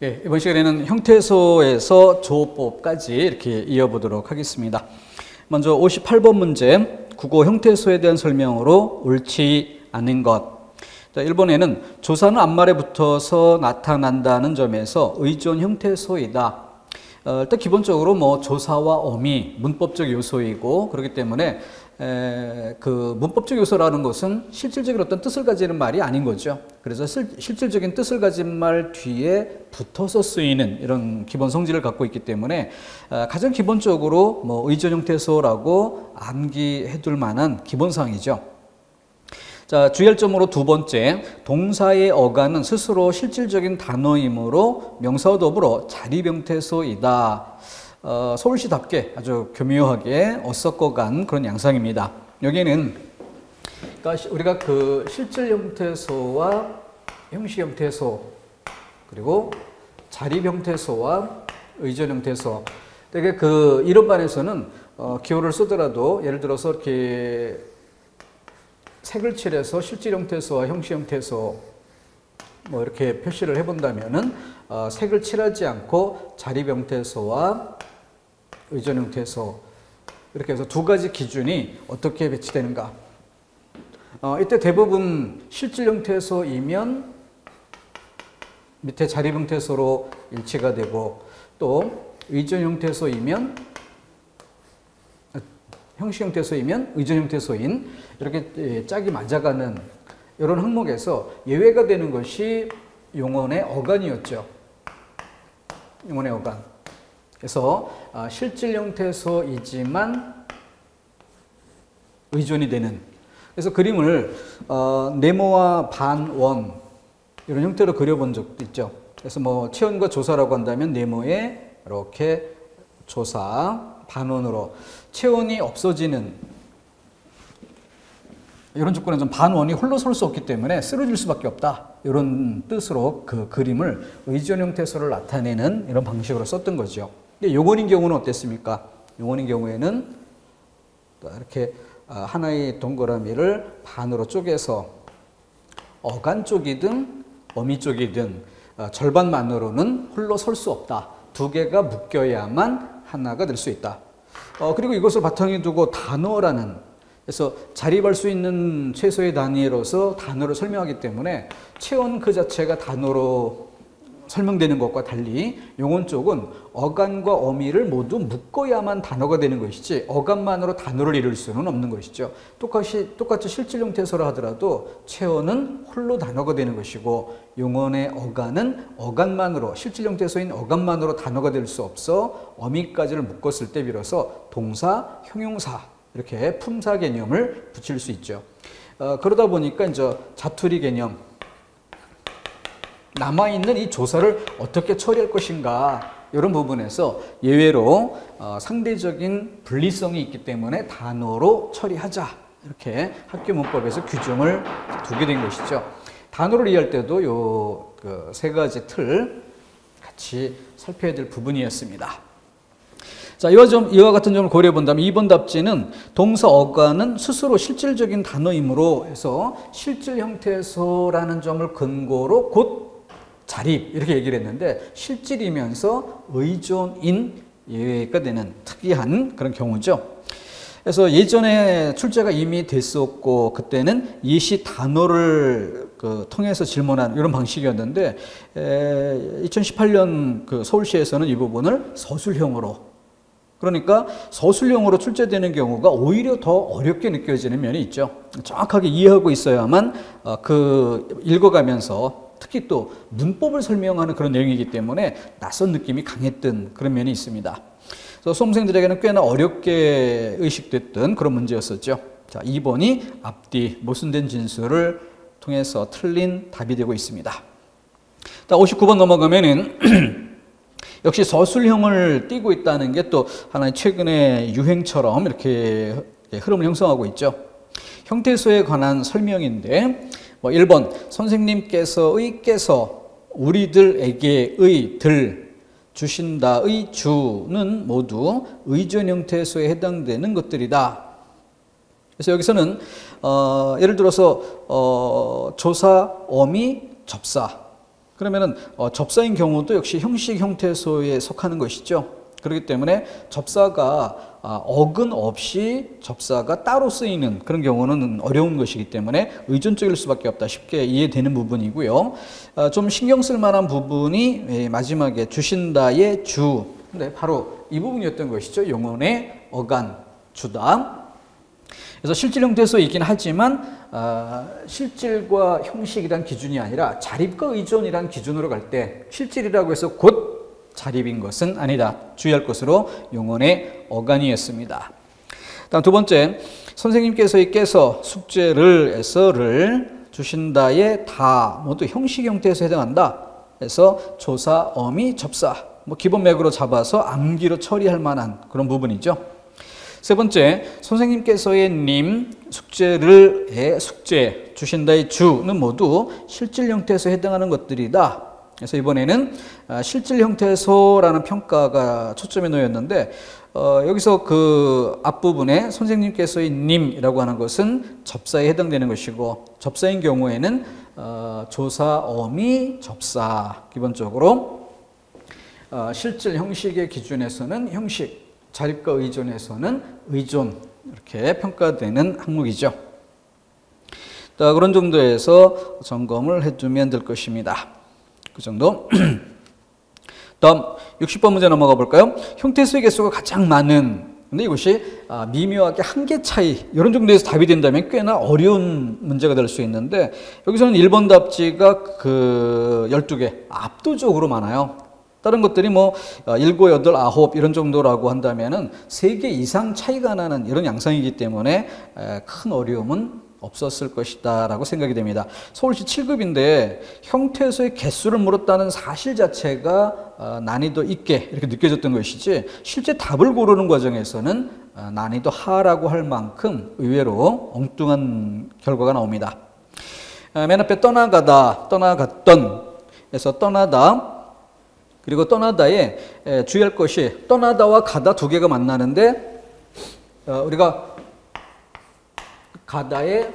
예, 이번 시간에는 형태소에서 조법까지 이렇게 이어보도록 하겠습니다. 먼저 58번 문제, 국어 형태소에 대한 설명으로 옳지 않은 것. 자, 1번에는 조사는 앞말에 붙어서 나타난다는 점에서 의존 형태소이다. 일단 기본적으로 뭐 조사와 어미 문법적 요소이고, 그렇기 때문에 그 문법적 요소라는 것은 실질적인 어떤 뜻을 가지는 말이 아닌 거죠. 그래서 실질적인 뜻을 가진 말 뒤에 붙어서 쓰이는 이런 기본 성질을 갖고 있기 때문에 가장 기본적으로 뭐 의존 형태소라고 암기해둘 만한 기본사항이죠. 자, 주의할 점으로 두 번째, 동사의 어간은 스스로 실질적인 단어이므로 명사와 더불어 자립형태소이다. 서울시답게 아주 교묘하게 엇섞어간 그런 양상입니다. 여기는 그러니까 우리가 그 실질 형태소와 형식 형태소, 그리고 자립 형태소와 의존 형태소, 되게 그 이론반에서는 기호를 쓰더라도 예를 들어서 이렇게 색을 칠해서 실질 형태소와 형식 형태소 뭐 이렇게 표시를 해본다면은 색을 칠하지 않고 자립 형태소와 의존 형태소, 이렇게 해서 두 가지 기준이 어떻게 배치되는가. 이때 대부분 실질 형태소이면 밑에 자립 형태소로 일치가 되고, 또 의존 형태소이면 형식 형태소이면 의존 형태소인, 이렇게 짝이 맞아가는 이런 항목에서 예외가 되는 것이 용언의 어간이었죠. 용언의 어간. 그래서 실질 형태소이지만 의존이 되는, 그래서 그림을 네모와 반원 이런 형태로 그려본 적도 있죠. 그래서 뭐 체온과 조사라고 한다면 네모에 이렇게 조사, 반원으로 체온이 없어지는 이런 조건은 좀 반원이 홀로 설 수 없기 때문에 쓰러질 수밖에 없다, 이런 뜻으로 그 그림을 의존 형태소를 나타내는 이런 방식으로 썼던 거죠. 용언인 경우는 어땠습니까? 용언인 경우에는 이렇게 하나의 동그라미를 반으로 쪼개서 어간 쪽이든 어미 쪽이든 절반만으로는 홀로 설 수 없다. 두 개가 묶여야만 하나가 될 수 있다. 그리고 이것을 바탕에 두고 단어라는, 그래서 자립할 수 있는 최소의 단위로서 단어를 설명하기 때문에 체온 그 자체가 단어로 설명되는 것과 달리 용언 쪽은 어간과 어미를 모두 묶어야만 단어가 되는 것이지 어간만으로 단어를 이룰 수는 없는 것이죠. 똑같이 실질 형태소라 하더라도 체온은 홀로 단어가 되는 것이고, 용언의 어간은 어간만으로, 실질 형태소인 어간만으로 단어가 될 수 없어 어미까지를 묶었을 때 비로소 동사, 형용사, 이렇게 품사 개념을 붙일 수 있죠. 그러다 보니까 이제 자투리 개념, 남아있는 이 조사를 어떻게 처리할 것인가, 이런 부분에서 예외로 상대적인 분리성이 있기 때문에 단어로 처리하자, 이렇게 학교 문법에서 규정을 두게 된 것이죠. 단어를 이해할 때도 요 세 가지 틀 같이 살펴야 될 부분이었습니다. 자, 이와 같은 점을 고려해 본다면 2번 답지는 동사 어간은 스스로 실질적인 단어이므로 해서 실질 형태소라는 점을 근거로 곧 자립, 이렇게 얘기를 했는데 실질이면서 의존인 예외가 되는 특이한 그런 경우죠. 그래서 예전에 출제가 이미 됐었고, 그때는 예시 단어를 통해서 질문한 이런 방식이었는데 2018년 그 서울시에서는 이 부분을 서술형으로, 그러니까 서술형으로 출제되는 경우가 오히려 더 어렵게 느껴지는 면이 있죠. 정확하게 이해하고 있어야만 읽어가면서 특히 또 문법을 설명하는 그런 내용이기 때문에 낯선 느낌이 강했던 그런 면이 있습니다. 그래서 수험생들에게는 꽤나 어렵게 의식됐던 그런 문제였었죠. 자, 2번이 앞뒤 모순된 진술을 통해서 틀린 답이 되고 있습니다. 자, 59번 넘어가면은 역시 서술형을 띠고 있다는 게 또 하나의 최근의 유행처럼 이렇게 흐름을 형성하고 있죠. 형태소에 관한 설명인데, 1번 선생님께서의 께서 우리들에게의 들 주신다의 주는 모두 의존 형태소에 해당되는 것들이다. 그래서 여기서는 예를 들어서 조사, 어미, 접사, 그러면은 접사인 경우도 역시 형식 형태소에 속하는 것이죠. 그렇기 때문에 접사가 어근 없이 접사가 따로 쓰이는 그런 경우는 어려운 것이기 때문에 의존적일 수밖에 없다. 쉽게 이해되는 부분이고요. 좀 신경 쓸 만한 부분이 마지막에 주신다의 주. 근데 바로 이 부분이었던 것이죠. 용언의 어간, 주다. 그래서 실질 형태소 있긴 하지만 실질과 형식이란 기준이 아니라 자립과 의존이란 기준으로 갈 때 실질이라고 해서 곧 자립인 것은 아니다. 주의할 것으로 용언의 어간이었습니다. 다음 두 번째, 선생님께서 이 깨서 숙제를 에서를 주신다의 다 모두 형식 형태에서 해당한다. 그래서 조사, 어미, 접사 기본 맥으로 잡아서 암기로 처리할 만한 그런 부분이죠. 세 번째, 선생님께서의 님, 숙제를 숙제, 주신다의 주는 모두 실질 형태에서 해당하는 것들이다. 그래서 이번에는 실질 형태소라는 평가가 초점에 놓였는데 여기서 그 앞부분에 선생님께서의 님이라고 하는 것은 접사에 해당되는 것이고 접사인 경우에는 조사, 어미, 접사 기본적으로 실질 형식의 기준에서는 형식, 자립과 의존에서는 의존 이렇게 평가되는 항목이죠. 그런 정도에서 점검을 해두면 될 것입니다. 그 정도. 다음 60번 문제 넘어가 볼까요? 형태수의 개수가 가장 많은, 근데 이것이 미묘하게 한 개 차이 이런 정도에서 답이 된다면 꽤나 어려운 문제가 될 수 있는데 여기서는 1번 답지가 그 12개 압도적으로 많아요. 다른 것들이 뭐 7, 8, 9 이런 정도라고 한다면은 3개 이상 차이가 나는 이런 양상이기 때문에 큰 어려움은 없었을 것이다 라고 생각이 됩니다. 서울시 7급인데 형태소의 개수를 물었다는 사실 자체가 난이도 있게 이렇게 느껴졌던 것이지 실제 답을 고르는 과정에서는 난이도 하라고 할 만큼 의외로 엉뚱한 결과가 나옵니다. 맨 앞에 떠나가다, 떠나갔던 에서 떠나다 그리고 떠나다에 주의할 것이 떠나다와 가다 두 개가 만나는데 우리가 가다에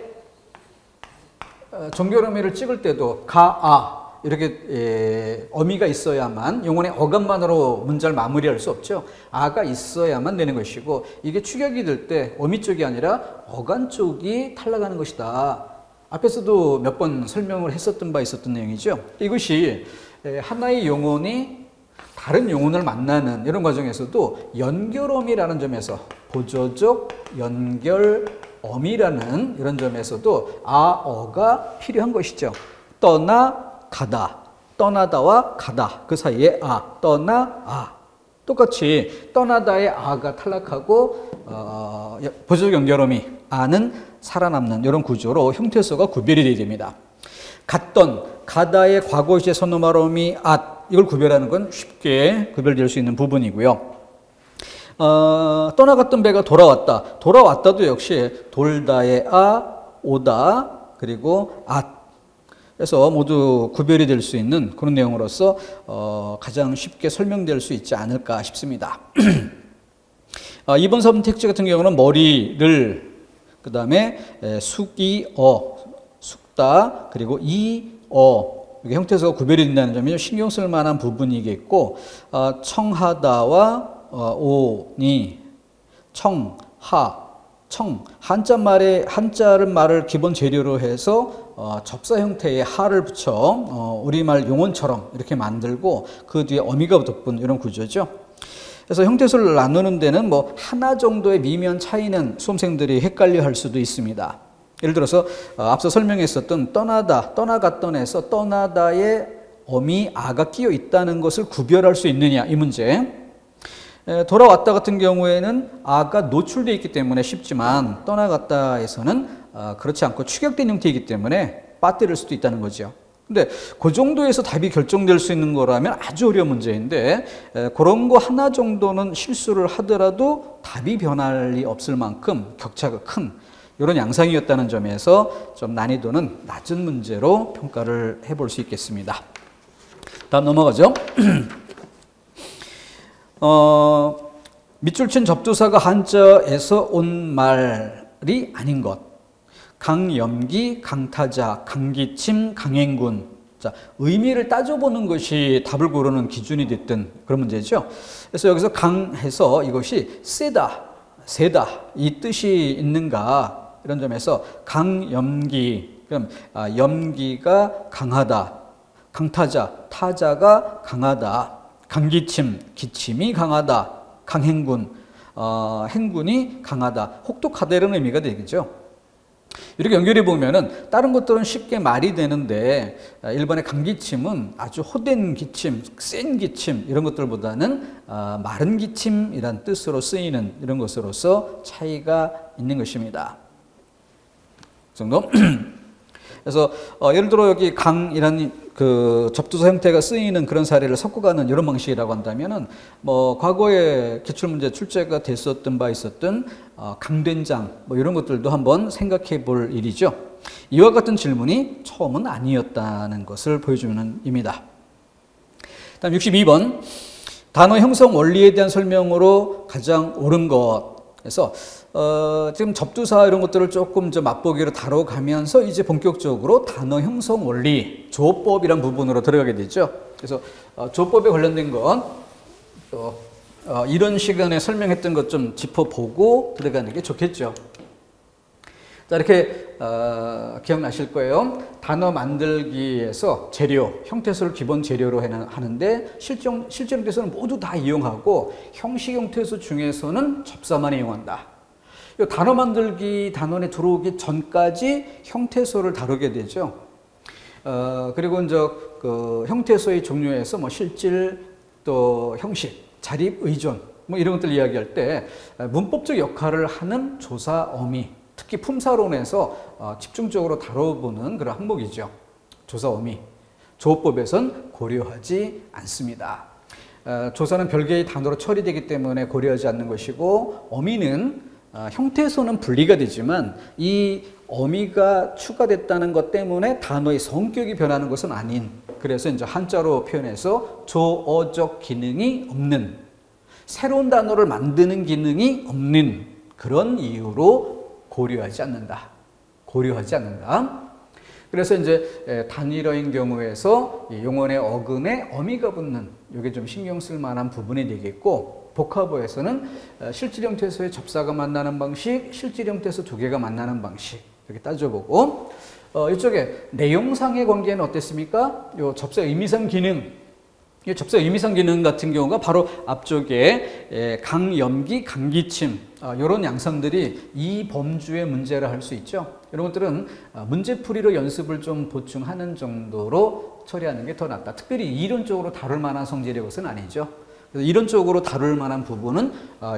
종결어미를 찍을 때도 가, 이렇게 어미가 있어야만 용언의 어간만으로 문자를 마무리할 수 없죠. 아가 있어야만 되는 것이고 이게 추격이 될 때 어미 쪽이 아니라 어간 쪽이 탈락하는 것이다. 앞에서도 몇 번 설명을 했었던 바 있었던 내용이죠. 이것이 하나의 용언이 다른 용언을 만나는 이런 과정에서도 연결어미라는 점에서 보조적 연결 어미라는 이런 점에서도 어가 필요한 것이죠. 떠나가다, 떠나다와 가다 그 사이에 떠나 똑같이 떠나다의 아가 탈락하고 보조적 연결어미 아는 살아남는 이런 구조로 형태소가 구별이 되어야 됩니다. 갔던, 가다의 과거시제 선노말어미 이걸 구별하는 건 쉽게 구별될 수 있는 부분이고요. 떠나갔던 배가 돌아왔다. 돌아왔다도 역시 돌다의 오다, 그리고 그래서 모두 구별이 될 수 있는 그런 내용으로서 가장 쉽게 설명될 수 있지 않을까 싶습니다. 2번 4번 택지 같은 경우는 머리를, 그 다음에 숙다, 그리고 이게 형태소가 구별이 된다는 점이 신경 쓸 만한 부분이겠고, 청하다와 오니, 한자를 말을 기본 재료로 해서 접사 형태의 하를 붙여 우리말 용언처럼 이렇게 만들고 그 뒤에 어미가 덧붙은 이런 구조죠. 그래서 형태소를 나누는 데는 하나 정도의 미미한 차이는 수험생들이 헷갈려 할 수도 있습니다. 예를 들어서 앞서 설명했었던 떠나다, 떠나갔던에서 떠나다의 어미 아가 끼어 있다는 것을 구별할 수 있느냐 이 문제. 돌아왔다 같은 경우에는 아가 노출되어 있기 때문에 쉽지만 떠나갔다에서는 그렇지 않고 축약된 형태이기 때문에 빠뜨릴 수도 있다는 거죠. 근데 그 정도에서 답이 결정될 수 있는 거라면 아주 어려운 문제인데 그런 거 하나 정도는 실수를 하더라도 답이 변할 리 없을 만큼 격차가 큰 이런 양상이었다는 점에서 좀 난이도는 낮은 문제로 평가를 해볼 수 있겠습니다. 다음 넘어가죠. 밑줄 친 접두사가 한자에서 온 말이 아닌 것. 강염기, 강타자, 강기침, 강행군. 자, 의미를 따져보는 것이 답을 고르는 기준이 됐던 그런 문제죠. 그래서 여기서 강해서 이것이 세다, 세다 이 뜻이 있는가 이런 점에서 강염기, 그럼 염기가 강하다, 강타자, 타자가 강하다, 강기침, 기침이 강하다, 강행군, 행군이 강하다, 혹독하다 이런 의미가 되겠죠. 이렇게 연결해 보면은 다른 것들은 쉽게 말이 되는데 일본의 강기침은 아주 호된 기침, 센 기침 이런 것들보다는 마른 기침이란 뜻으로 쓰이는 이런 것으로서 차이가 있는 것입니다. 그 정도? 그래서 예를 들어 여기 강이라는 그 접두사 형태가 쓰이는 그런 사례를 섞어가는 이런 방식이라고 한다면은 뭐 과거에 기출문제 출제가 됐었던 바 있었던 강된장 뭐 이런 것들도 한번 생각해 볼 일이죠. 이와 같은 질문이 처음은 아니었다는 것을 보여주는 입니다. 다음 62번 단어 형성 원리에 대한 설명으로 가장 옳은 것. 그래서 지금 접두사 이런 것들을 조금 좀 맛보기로 다뤄가면서 이제 본격적으로 단어 형성 원리, 조어법이란 부분으로 들어가게 되죠. 그래서 조어법에 관련된 건 이런 시간에 설명했던 것 좀 짚어보고 들어가는 게 좋겠죠. 자, 이렇게 기억나실 거예요. 단어 만들기에서 재료, 형태소를 기본 재료로 하는데 실제 형태소는 모두 다 이용하고 형식 형태소 중에서는 접사만 이용한다. 이 단어 만들기 단원에 들어오기 전까지 형태소를 다루게 되죠. 그리고 이제 그 형태소의 종류에서 뭐 실질 또 형식, 자립, 의존 뭐 이런 것들 이야기할 때 문법적 역할을 하는 조사, 어미 특히 품사론에서 집중적으로 다뤄보는 그런 항목이죠. 조사, 어미. 조어법에선 고려하지 않습니다. 조사는 별개의 단어로 처리되기 때문에 고려하지 않는 것이고 어미는 형태에서는 분리가 되지만 이 어미가 추가됐다는 것 때문에 단어의 성격이 변하는 것은 아닌, 그래서 이제 한자로 표현해서 조어적 기능이 없는, 새로운 단어를 만드는 기능이 없는 그런 이유로 고려하지 않는다. 고려하지 않는다. 그래서 이제 단일어인 경우에서 용언의 어근에 어미가 붙는 이게 좀 신경 쓸 만한 부분이 되겠고, 복합어에서는 실질 형태에서의 접사가 만나는 방식, 실질 형태에서 두 개가 만나는 방식 이렇게 따져보고, 이쪽에 내용상의 관계는 어땠습니까? 요 접사 의미상 기능, 이 접사 의미상 기능 같은 경우가 바로 앞쪽에 강염기, 강기침 이런 양상들이 이 범주의 문제라 할 수 있죠. 이런 것들은 문제풀이로 연습을 좀 보충하는 정도로 처리하는 게 더 낫다. 특별히 이론적으로 다룰 만한 성질의 것은 아니죠. 그래서 이론적으로 다룰 만한 부분은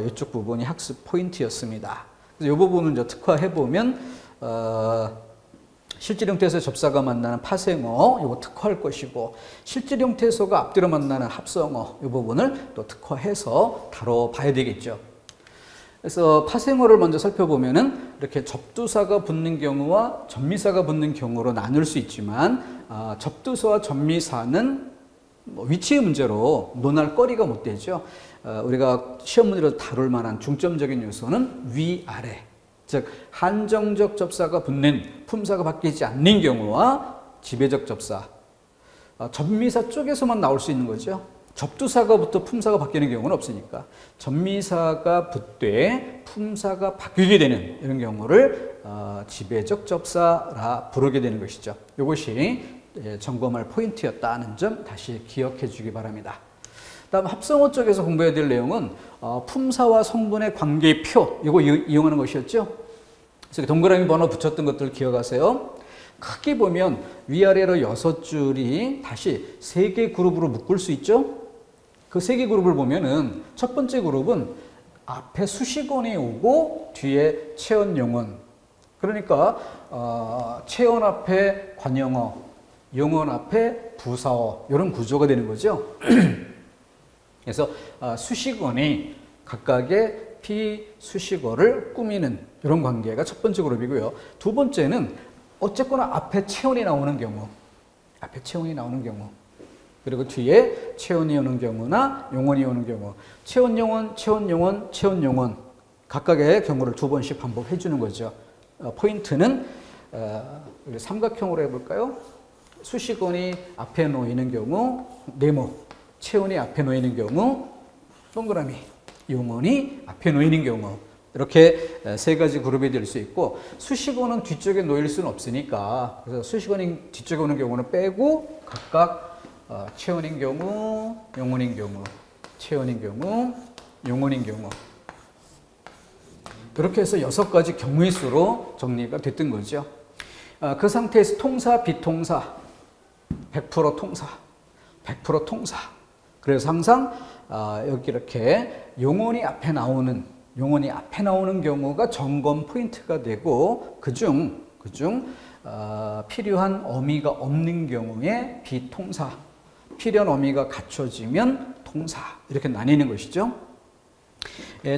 이쪽 부분이 학습 포인트였습니다. 그래서 이 부분을 이제 특화해보면 실질 형태에서 접사가 만나는 파생어 이거 특화할 것이고, 실질 형태에서가 앞뒤로 만나는 합성어 이 부분을 또 특화해서 다뤄봐야 되겠죠. 그래서 파생어를 먼저 살펴보면은 이렇게 접두사가 붙는 경우와 전미사가 붙는 경우로 나눌 수 있지만, 접두사와 전미사는 위치의 문제로 논할 거리가 못 되죠. 우리가 시험 문제로 다룰 만한 중점적인 요소는 위아래, 즉 한정적 접사가 붙는, 품사가 바뀌지 않는 경우와 지배적 접사, 전미사 쪽에서만 나올 수 있는 거죠. 접두사가 붙어 품사가 바뀌는 경우는 없으니까 전미사가 붙되 품사가 바뀌게 되는 이런 경우를 지배적 접사라 부르게 되는 것이죠. 이것이 점검할 포인트였다는 점 다시 기억해 주기 바랍니다. 다음 합성어 쪽에서 공부해야 될 내용은 품사와 성분의 관계표, 이거 이용하는 것이었죠. 그래서 동그라미 번호 붙였던 것들 기억하세요. 크게 보면 위아래로 6줄이 다시 3개 그룹으로 묶을 수 있죠. 그 3개 그룹을 보면은 첫 번째 그룹은 앞에 수식어이 오고 뒤에 체언용언, 그러니까 체언 앞에 관용어, 용언 앞에 부사어, 이런 구조가 되는 거죠. 그래서 수식어니 각각의 비수식어를 꾸미는 이런 관계가 첫 번째 그룹이고요. 두 번째는 어쨌거나 앞에 체언이 나오는 경우, 앞에 체언이 나오는 경우, 그리고 뒤에 체언이 오는 경우나 용언이 오는 경우, 체언용언, 체언용언, 체언용언 각각의 경우를 2번씩 반복해 주는 거죠. 포인트는 우리 삼각형으로 해볼까요? 수식원이 앞에 놓이는 경우 네모, 체온이 앞에 놓이는 경우 동그라미, 용언이 앞에 놓이는 경우 이렇게 세 가지 그룹이 될 수 있고 수식어는 뒤쪽에 놓일 수는 없으니까 그래서 수식어는 뒤쪽에 오는 경우는 빼고 각각 체온인 경우, 용언인 경우, 체온인 경우, 용언인 경우 이렇게 해서 6가지 경우의 수로 정리가 됐던 거죠. 그 상태에서 통사, 비통사, 100% 통사, 100% 통사. 그래서 항상 여기 이렇게 용언이 앞에 나오는 경우가 점검 포인트가 되고 그중 필요한 어미가 없는 경우에 비통사, 필요한 어미가 갖춰지면 통사 이렇게 나뉘는 것이죠.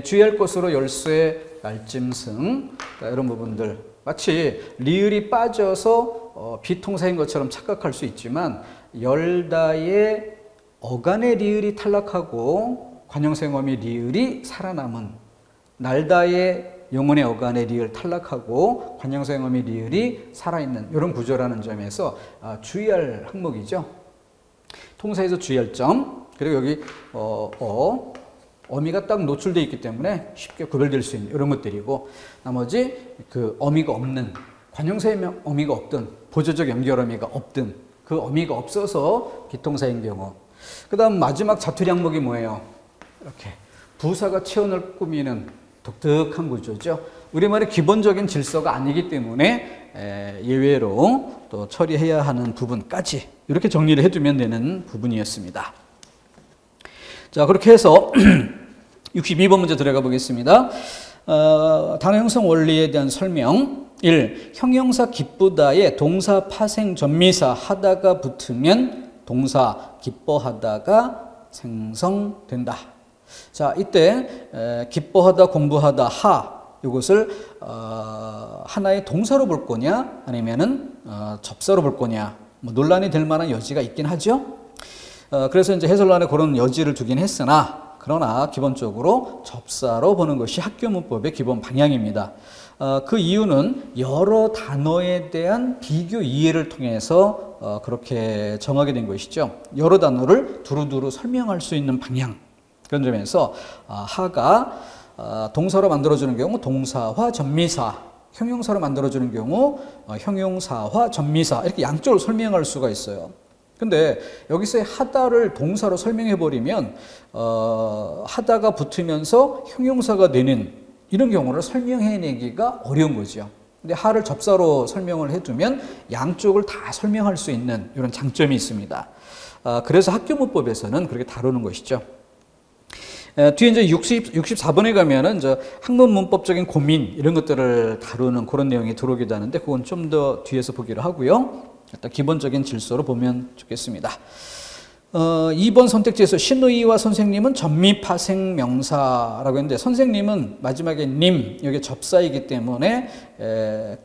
주의할 것으로 열쇠, 날짐승 이런 부분들 마치 리을이 빠져서 비통사인 것처럼 착각할 수 있지만 열다의 어간의 리을이 탈락하고 관형생어미 리을이 살아남은 날다의 영혼의 어간의 리을 탈락하고 관형생어미 리을이 살아있는 이런 구조라는 점에서 주의할 항목이죠. 통사에서 주의할 점 그리고 여기 어미가 딱 노출되어 있기 때문에 쉽게 구별될 수 있는 이런 것들이고 나머지 그 어미가 없는 관형생 어미가 없든 보조적 연결 어미가 없든 그 어미가 없어서 비통사인 경우 그 다음 마지막 자투리 항목이 뭐예요? 이렇게 부사가 체온을 꾸미는 독특한 구조죠. 우리말의 기본적인 질서가 아니기 때문에 예외로 또 처리해야 하는 부분까지 이렇게 정리를 해두면 되는 부분이었습니다. 자, 그렇게 해서 62번 문제 들어가 보겠습니다. 단어 형성 원리에 대한 설명 1. 형용사 기쁘다에 동사 파생 전미사 하다가 붙으면 동사 기뻐하다가 생성된다. 자, 이때 기뻐하다, 공부하다, 이것을 하나의 동사로 볼 거냐 아니면은 접사로 볼 거냐 뭐 논란이 될 만한 여지가 있긴 하죠. 그래서 이제 해설란에 그런 여지를 두긴 했으나 그러나 기본적으로 접사로 보는 것이 학교 문법의 기본 방향입니다. 그 이유는 여러 단어에 대한 비교 이해를 통해서 그렇게 정하게 된 것이죠. 여러 단어를 두루두루 설명할 수 있는 방향. 그런 점에서 하가 동사로 만들어주는 경우 동사화 전미사, 형용사로 만들어주는 경우 형용사화 전미사 이렇게 양쪽으로 설명할 수가 있어요. 근데 여기서의 하다를 동사로 설명해 버리면 하다가 붙으면서 형용사가 되는 이런 경우를 설명해내기가 어려운 거죠. 근데 하를 접사로 설명을 해두면 양쪽을 다 설명할 수 있는 이런 장점이 있습니다. 그래서 학교 문법에서는 그렇게 다루는 것이죠. 뒤에 이제 64번에 가면은 학문 문법적인 고민 이런 것들을 다루는 그런 내용이 들어오기도 하는데 그건 좀 더 뒤에서 보기로 하고요. 일단 기본적인 질서로 보면 좋겠습니다. 2번 선택지에서 신우이와 선생님은 전미파생 명사라고 했는데 선생님은 마지막에 님 여기 접사이기 때문에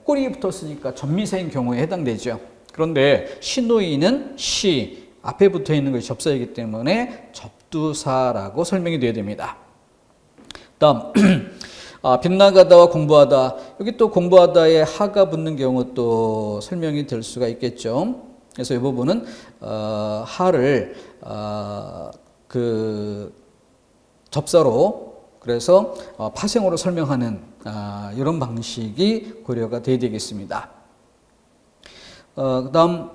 꼬리에 붙었으니까 전미사인 경우에 해당되죠. 그런데 신우이는 시 앞에 붙어 있는 것이 접사이기 때문에 접두사라고 설명이 되어야 됩니다. 다음 빗나가다와 공부하다 여기 또 공부하다에 하가 붙는 경우 또 설명이 될 수가 있겠죠. 그래서 이 부분은 하를 그 접사로 그래서 파생어로 설명하는 이런 방식이 고려가 돼야 되겠습니다. 그다음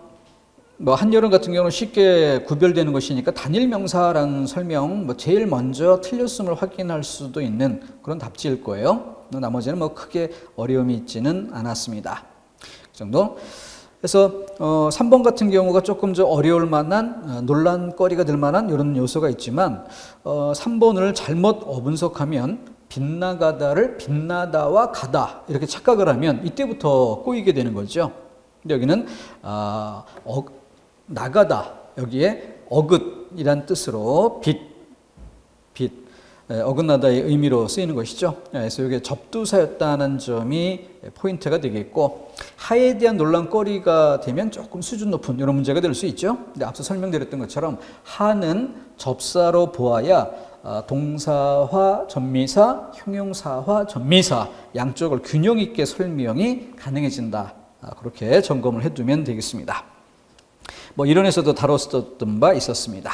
뭐 한여름 같은 경우는 쉽게 구별되는 것이니까 단일 명사라는 설명 제일 먼저 틀렸음을 확인할 수도 있는 그런 답지일 거예요. 나머지는 크게 어려움이 있지는 않았습니다. 그 정도. 그래서 3번 같은 경우가 조금 더 어려울 만한 논란거리가 될 만한 이런 요소가 있지만 3번을 잘못 어분석하면 빗나가다를 빗나다와 가다 이렇게 착각을 하면 이때부터 꼬이게 되는 거죠. 근데 여기는 나가다 여기에 어긋이란 뜻으로 어긋나다의 의미로 쓰이는 것이죠. 그래서 이게 접두사였다는 점이 포인트가 되겠고 하에 대한 논란거리가 되면 조금 수준 높은 이런 문제가 될 수 있죠. 근데 앞서 설명드렸던 것처럼 하는 접사로 보아야 동사화 전미사, 형용사화 전미사 양쪽을 균형 있게 설명이 가능해진다. 그렇게 점검을 해두면 되겠습니다. 뭐 이론에서도 다뤘었던 바 있었습니다.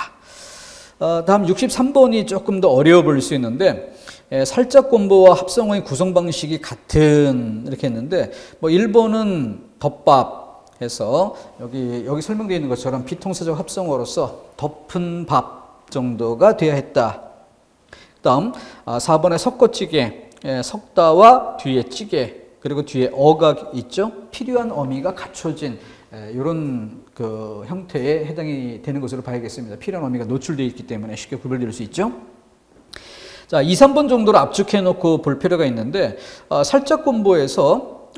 다음 63번이 조금 더 어려워 보일 수 있는데, 살짝곰보와 합성어의 구성 방식이 같은 이렇게 했는데, 뭐 1번은 덮밥 해서 여기 설명되어 있는 것처럼 비동사적 합성어로서 덮은 밥 정도가 돼야 했다. 다음 4번에 섞어찌개, 섞다와 뒤에 찌개, 그리고 뒤에 어가 있죠. 필요한 어미가 갖춰진 이런 그 형태에 해당이 되는 것으로 봐야겠습니다. 필요한 어미가 노출되어 있기 때문에 쉽게 구별될 수 있죠. 자, 2, 3번 정도로 압축해 놓고 볼 필요가 있는데, 살짝 곰보에서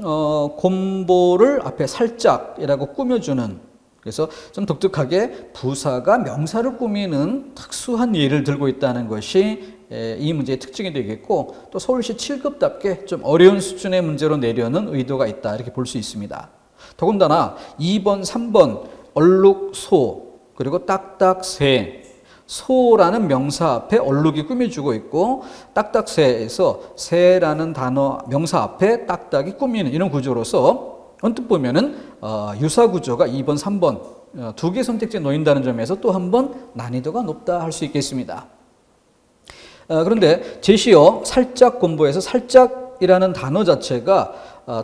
곰보를 앞에 살짝이라고 꾸며주는, 그래서 좀 독특하게 부사가 명사를 꾸미는 특수한 예를 들고 있다는 것이 이 문제의 특징이 되겠고, 또 서울시 7급답게 좀 어려운 수준의 문제로 내려는 의도가 있다, 이렇게 볼 수 있습니다. 더군다나 2번, 3번 얼룩소, 그리고 딱딱새, 소라는 명사 앞에 얼룩이 꾸며주고 있고, 딱딱새에서 새라는 단어 명사 앞에 딱딱이 꾸미는 이런 구조로서 언뜻 보면은 유사 구조가 2번, 3번 두 개 선택지에 놓인다는 점에서 또 한 번 난이도가 높다 할 수 있겠습니다. 그런데 제시어 살짝 곰보에서 살짝이라는 단어 자체가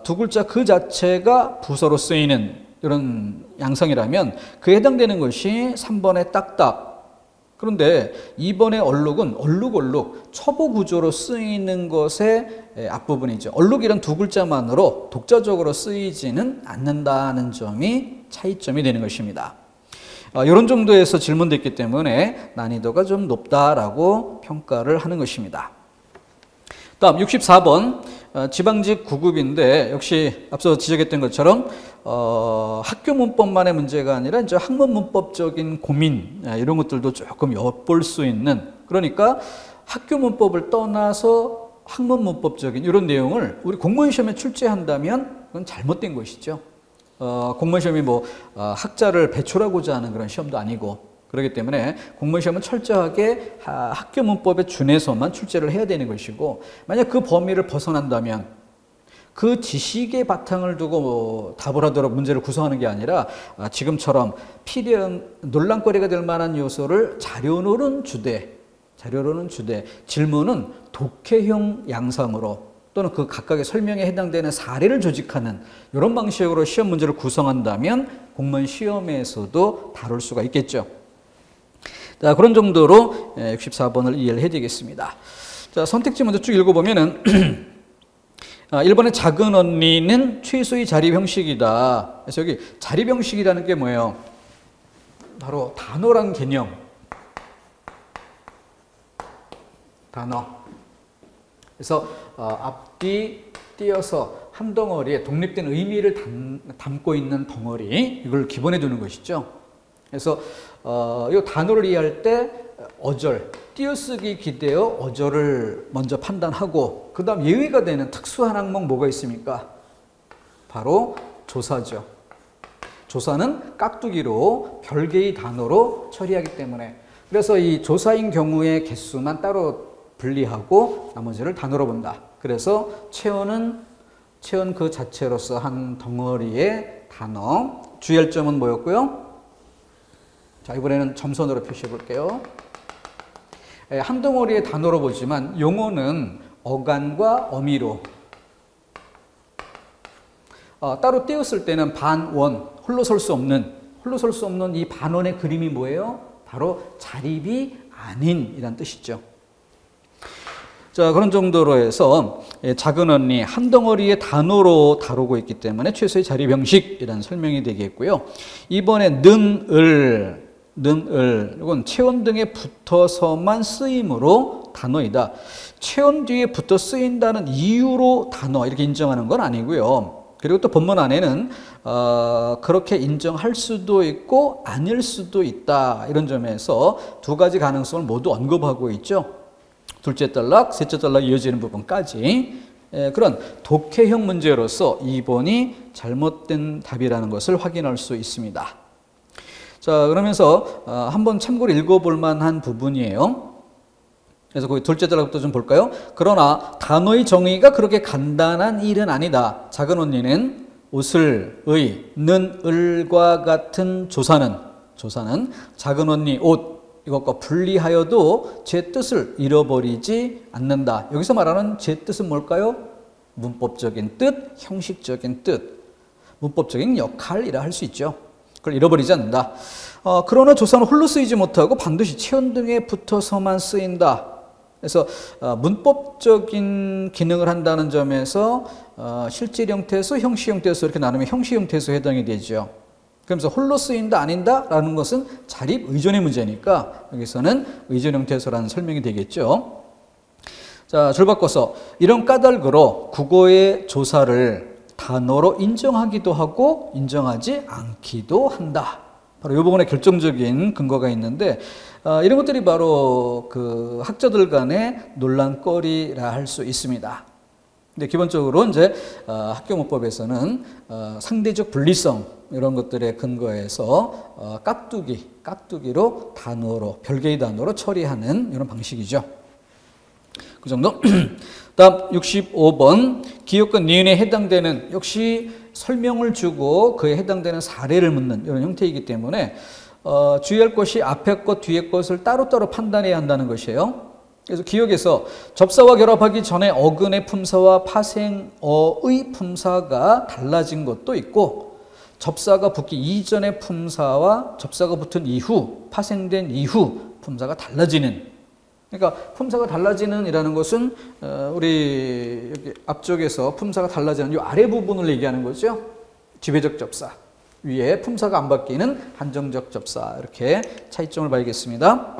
두 글자 그 자체가 부서로 쓰이는 이런 양상이라면 그에 해당되는 것이 3번의 딱딱. 그런데 2번의 얼룩은 얼룩 초보 구조로 쓰이는 것의 앞부분이죠. 얼룩이란 두 글자만으로 독자적으로 쓰이지는 않는다는 점이 차이점이 되는 것입니다. 이런 정도에서 질문됐기 때문에 난이도가 좀 높다라고 평가를 하는 것입니다. 다음 64번 지방직 9급인데 역시 앞서 지적했던 것처럼 학교 문법만의 문제가 아니라 이제 학문 문법적인 고민 이런 것들도 조금 엿볼 수 있는, 그러니까 학교 문법을 떠나서 학문 문법적인 이런 내용을 우리 공무원 시험에 출제한다면 그건 잘못된 것이죠. 공무원 시험이 뭐 학자를 배출하고자 하는 그런 시험도 아니고, 그렇기 때문에 공무원 시험은 철저하게 학교 문법에 준해서만 출제를 해야 되는 것이고, 만약 그 범위를 벗어난다면 그 지식의 바탕을 두고 답을 하도록 문제를 구성하는 게 아니라 지금처럼 논란거리가 될 만한 요소를 자료로는 주되, 질문은 독해형 양상으로 또는 그 각각의 설명에 해당되는 사례를 조직하는 이런 방식으로 시험 문제를 구성한다면 공무원 시험에서도 다룰 수가 있겠죠. 자, 그런 정도로 64번을 이해를 해야 되겠습니다. 자, 선택지 먼저 쭉 읽어보면은 1번의 작은 언니는 최소의 자립 형식이다. 그래서 여기 자립 형식이라는 게 뭐예요? 바로 단어란 개념. 단어. 그래서 앞뒤 띄어서 한 덩어리에 독립된 의미를 담고 있는 덩어리, 이걸 기본에 두는 것이죠. 그래서 이 단어를 이해할 때 어절, 띄어쓰기 기대어 어절을 먼저 판단하고, 그 다음 예외가 되는 특수한 항목 뭐가 있습니까? 바로 조사죠. 조사는 깍두기로 별개의 단어로 처리하기 때문에, 그래서 이 조사인 경우의 개수만 따로 분리하고 나머지를 단어로 본다. 그래서 체온은 체온 그 자체로서 한 덩어리의 단어. 주의할 점은 뭐였고요? 자, 이번에는 점선으로 표시해 볼게요. 한 덩어리의 단어로 보지만 용어는 어간과 어미로, 따로 띄었을 때는 반원, 홀로 설 수 없는 이 반원의 그림이 뭐예요? 바로 자립이 아닌 이란 뜻이죠. 자, 그런 정도로 해서 작은 언니 한 덩어리의 단어로 다루고 있기 때문에 최소의 자립 형식이라는 설명이 되겠고요. 이번에 이건 체온 등에 붙어서만 쓰임으로 단어이다. 체온 뒤에 붙어 쓰인다는 이유로 단어 이렇게 인정하는 건 아니고요. 그리고 또 본문 안에는 그렇게 인정할 수도 있고 아닐 수도 있다. 이런 점에서 두 가지 가능성을 모두 언급하고 있죠. 둘째 단락, 셋째 단락 이어지는 부분까지 그런 독해형 문제로서 2번이 잘못된 답이라는 것을 확인할 수 있습니다. 자, 그러면서 한번 참고로 읽어볼 만한 부분이에요. 그래서 거기 둘째 단락부터 좀 볼까요? 그러나 단어의 정의가 그렇게 간단한 일은 아니다. 작은 언니는 옷을 는 을과 같은 조사는 조사는 작은 언니 옷 이것과 분리하여도 제 뜻을 잃어버리지 않는다. 여기서 말하는 제 뜻은 뭘까요? 문법적인 뜻, 형식적인 뜻, 문법적인 역할이라 할 수 있죠. 그걸 잃어버리지 않는다. 그러나 조사는 홀로 쓰이지 못하고 반드시 체온 등에 붙어서만 쓰인다. 그래서 문법적인 기능을 한다는 점에서 실질 형태수, 형식 형태수 이렇게 나누면 형식 형태수에 해당이 되죠. 그러면서 홀로 쓰인다 아닌다 라는 것은 자립 의존의 문제니까 여기서는 의존 형태수라는 설명이 되겠죠. 자, 줄 바꿔서 이런 까닭으로 국어의 조사를 단어로 인정하기도 하고 인정하지 않기도 한다. 바로 이 부분에 결정적인 근거가 있는데 이런 것들이 바로 그 학자들 간의 논란거리라 할 수 있습니다. 근데 기본적으로 이제 학교문법에서는 상대적 분리성 이런 것들에 근거해서 깍두기로 단어로 별개의 단어로 처리하는 이런 방식이죠. 그 정도. 다음 65번 기역과 니은에 해당되는 역시 설명을 주고 그에 해당되는 사례를 묻는 이런 형태이기 때문에 주의할 것이 앞에 것 뒤에 것을 따로따로 판단해야 한다는 것이에요. 그래서 기역에서 접사와 결합하기 전에 어근의 품사와 파생어의 품사가 달라진 것도 있고 접사가 붙기 이전의 품사와 접사가 붙은 이후 파생된 이후 품사가 달라지는, 그러니까 품사가 달라지는 이라는 것은 우리 여기 앞쪽에서 품사가 달라지는 이 아래 부분을 얘기하는 거죠. 지배적 접사, 위에 품사가 안 바뀌는 한정적 접사, 이렇게 차이점을 봐야겠습니다.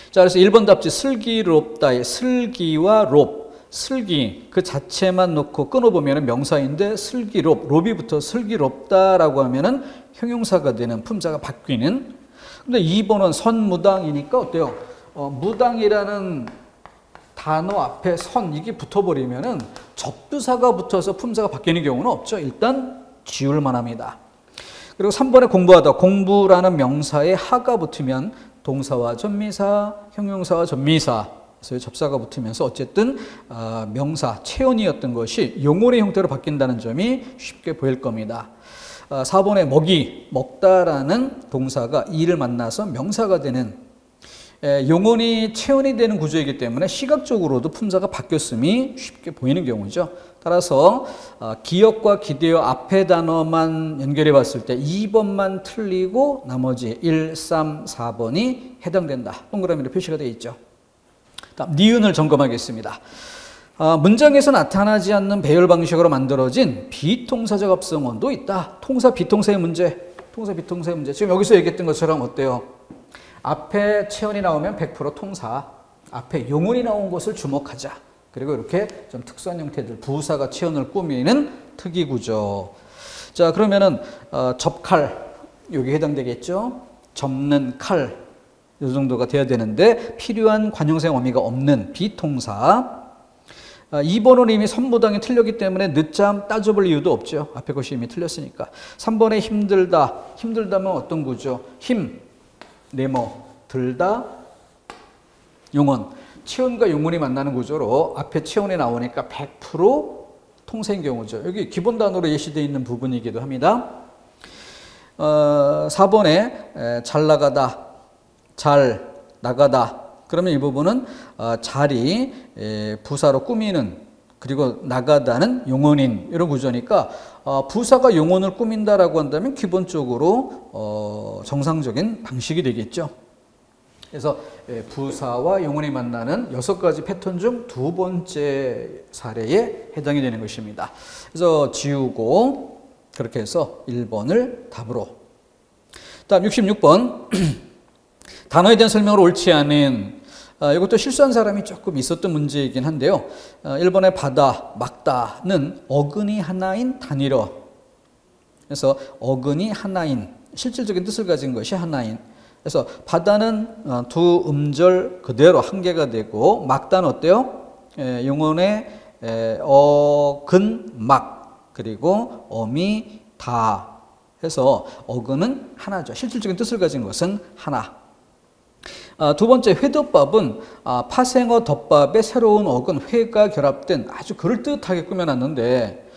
자, 그래서 1번 답지 슬기롭다의 슬기와 롭, 슬기 그 자체만 놓고 끊어보면 명사인데 슬기롭, 롭이 붙어 슬기롭다라고 하면은 형용사가 되는 품사가 바뀌는. 근데 2번은 선무당이니까 어때요? 무당이라는 단어 앞에 선 이게 붙어버리면은 접두사가 붙어서 품사가 바뀌는 경우는 없죠. 일단 지울만 합니다. 그리고 3번에 공부하다, 공부라는 명사에 하가 붙으면 동사와 전미사, 형용사와 전미사, 그래서 접사가 붙으면서 어쨌든 명사, 체온이었던 것이 용언의 형태로 바뀐다는 점이 쉽게 보일 겁니다. 4번에 먹이, 먹다라는 동사가 이를 만나서 명사가 되는 용언이 체온이 되는 구조이기 때문에 시각적으로도 품사가 바뀌었음이 쉽게 보이는 경우죠. 따라서 기역과 기대어 앞에 단어만 연결해 봤을 때 2번만 틀리고 나머지 1, 3, 4번이 해당된다. 동그라미로 표시가 되어 있죠. 다음 니은을 점검하겠습니다. 문장에서 나타나지 않는 배열 방식으로 만들어진 비동사적 합성어도 있다. 통사 비동사의 문제. 통사 비동사의 문제. 지금 여기서 얘기했던 것처럼 어때요? 앞에 체온이 나오면 100% 통사, 앞에 용언이 나온 것을 주목하자. 그리고 이렇게 좀 특수한 형태들, 부사가 체온을 꾸미는 특이 구조. 자, 그러면은 접칼 여기 해당되겠죠? 접는 칼 이 정도가 돼야 되는데 필요한 관용사의 어미가 없는 비통사. 2번은 이미 선무당이 틀렸기 때문에 늦잠 따져볼 이유도 없죠. 앞에 것이 이미 틀렸으니까. 3번에 힘들다. 힘들다면 어떤 구조? 힘, 네모, 들다, 용언. 체온과 용언이 만나는 구조로 앞에 체온이 나오니까 100% 통사인 경우죠. 여기 기본 단어로 예시되어 있는 부분이기도 합니다. 4번에 잘 나가다, 잘 나가다. 그러면 이 부분은 잘이 부사로 꾸미는, 그리고 나가다는 용언인 이런 구조니까 부사가 용언을 꾸민다라고 한다면 기본적으로 정상적인 방식이 되겠죠. 그래서 부사와 용언이 만나는 6가지 패턴 중 2번째 사례에 해당이 되는 것입니다. 그래서 지우고 그렇게 해서 1번을 답으로. 다음 66번 단어에 대한 설명을 옳지 않은, 이것도 실수한 사람이 조금 있었던 문제이긴 한데요. 1번에 바다, 막다는 어근이 하나인 단위로, 그래서 어근이 하나인, 실질적인 뜻을 가진 것이 하나인. 그래서 바다는 두 음절 그대로 한 개가 되고, 막다는 어때요? 용언의 어근 막, 그리고 어미 다 해서 어근은 하나죠. 실질적인 뜻을 가진 것은 하나. 두 번째 회덮밥은 파생어 덮밥의 새로운 어근 회가 결합된 아주 그럴듯하게 꾸며놨는데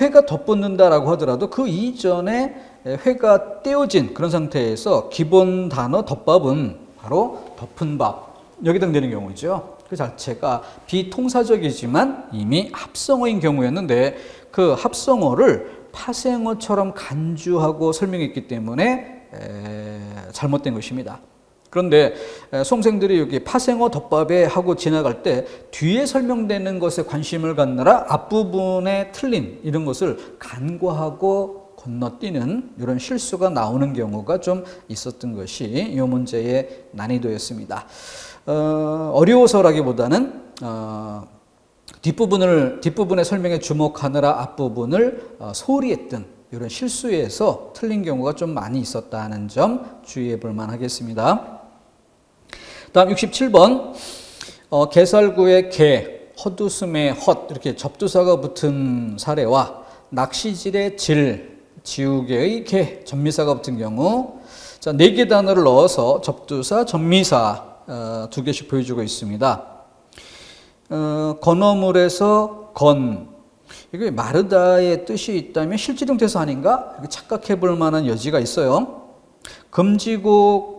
회가 덧붙는다라고 하더라도 그 이전에 회가 떼어진 그런 상태에서 기본 단어 덮밥은 바로 덮은 밥, 여기 해당되는 경우죠. 그 자체가 비통사적이지만 이미 합성어인 경우였는데 그 합성어를 파생어처럼 간주하고 설명했기 때문에 잘못된 것입니다. 그런데 수험생들이 여기 파생어 덮밥에 하고 지나갈 때 뒤에 설명되는 것에 관심을 갖느라 앞부분에 틀린 이런 것을 간과하고 건너뛰는 이런 실수가 나오는 경우가 좀 있었던 것이 이 문제의 난이도였습니다. 어려워서라기보다는 뒷부분의 설명에 주목하느라 앞부분을 소홀히 했던 이런 실수에서 틀린 경우가 좀 많이 있었다는 점 주의해 볼 만하겠습니다. 다음 67번 개살구의 개, 헛웃음의 헛 이렇게 접두사가 붙은 사례와 낚시질의 질, 지우개의 개, 전미사가 붙은 경우 자, 4개 단어를 넣어서 접두사, 전미사 두 개씩 보여주고 있습니다. 건어물에서 건, 이게 마르다의 뜻이 있다면 실질형태사 아닌가? 이렇게 착각해 볼 만한 여지가 있어요. 금지고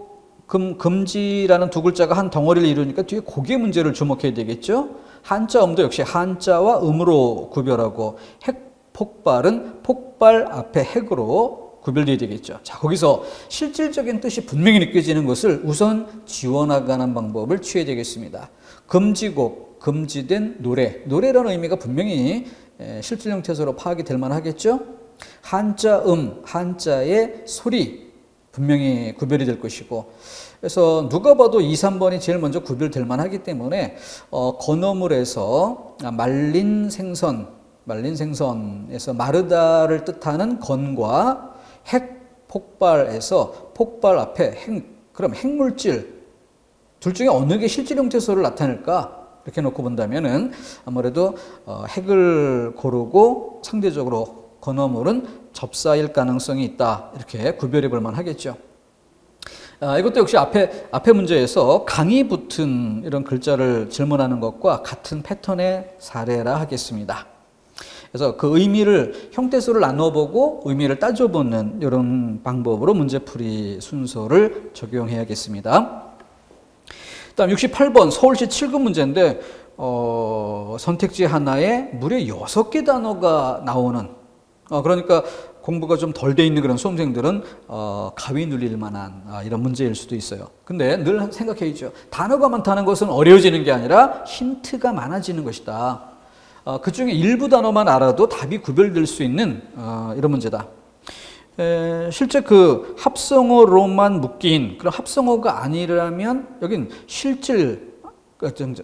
금지라는 두 글자가 한 덩어리를 이루니까 뒤에 고개 문제를 주목해야 되겠죠. 한자 음도 역시 한자와 음으로 구별하고 핵폭발은 폭발 앞에 핵으로 구별되어야 되겠죠. 자, 거기서 실질적인 뜻이 분명히 느껴지는 것을 우선 지워나가는 방법을 취해야 되겠습니다. 금지곡, 금지된 노래, 노래라는 의미가 분명히 실질 형태소로 파악이 될 만하겠죠. 한자 한자의 소리 분명히 구별이 될 것이고, 그래서 누가 봐도 2, 3번이 제일 먼저 구별될 만하기 때문에 건어물에서 말린 생선에서 마르다를 뜻하는 건과 핵 폭발에서 폭발 앞에 그럼 핵물질 둘 중에 어느 게 실질 형태소를 나타낼까? 이렇게 놓고 본다면은 아무래도 핵을 고르고 상대적으로 건어물은 접사일 가능성이 있다. 이렇게 구별해 볼 만하겠죠. 이것도 역시 앞에 문제에서 강이 붙은 이런 글자를 질문하는 것과 같은 패턴의 사례라 하겠습니다. 그래서 그 의미를 형태소를 나눠보고 의미를 따져보는 이런 방법으로 문제풀이 순서를 적용해야겠습니다. 다음 68번 서울시 7급 문제인데 선택지 하나에 무려 6개 단어가 나오는 그러니까 공부가 좀 덜 돼 있는 그런 수험생들은 가위 눌릴 만한 이런 문제일 수도 있어요. 근데 늘 생각해야죠. 단어가 많다는 것은 어려워지는 게 아니라 힌트가 많아지는 것이다. 그 중에 일부 단어만 알아도 답이 구별될 수 있는 이런 문제다. 실제 그 합성어로만 묶인 그런 합성어가 아니라면 여긴 실질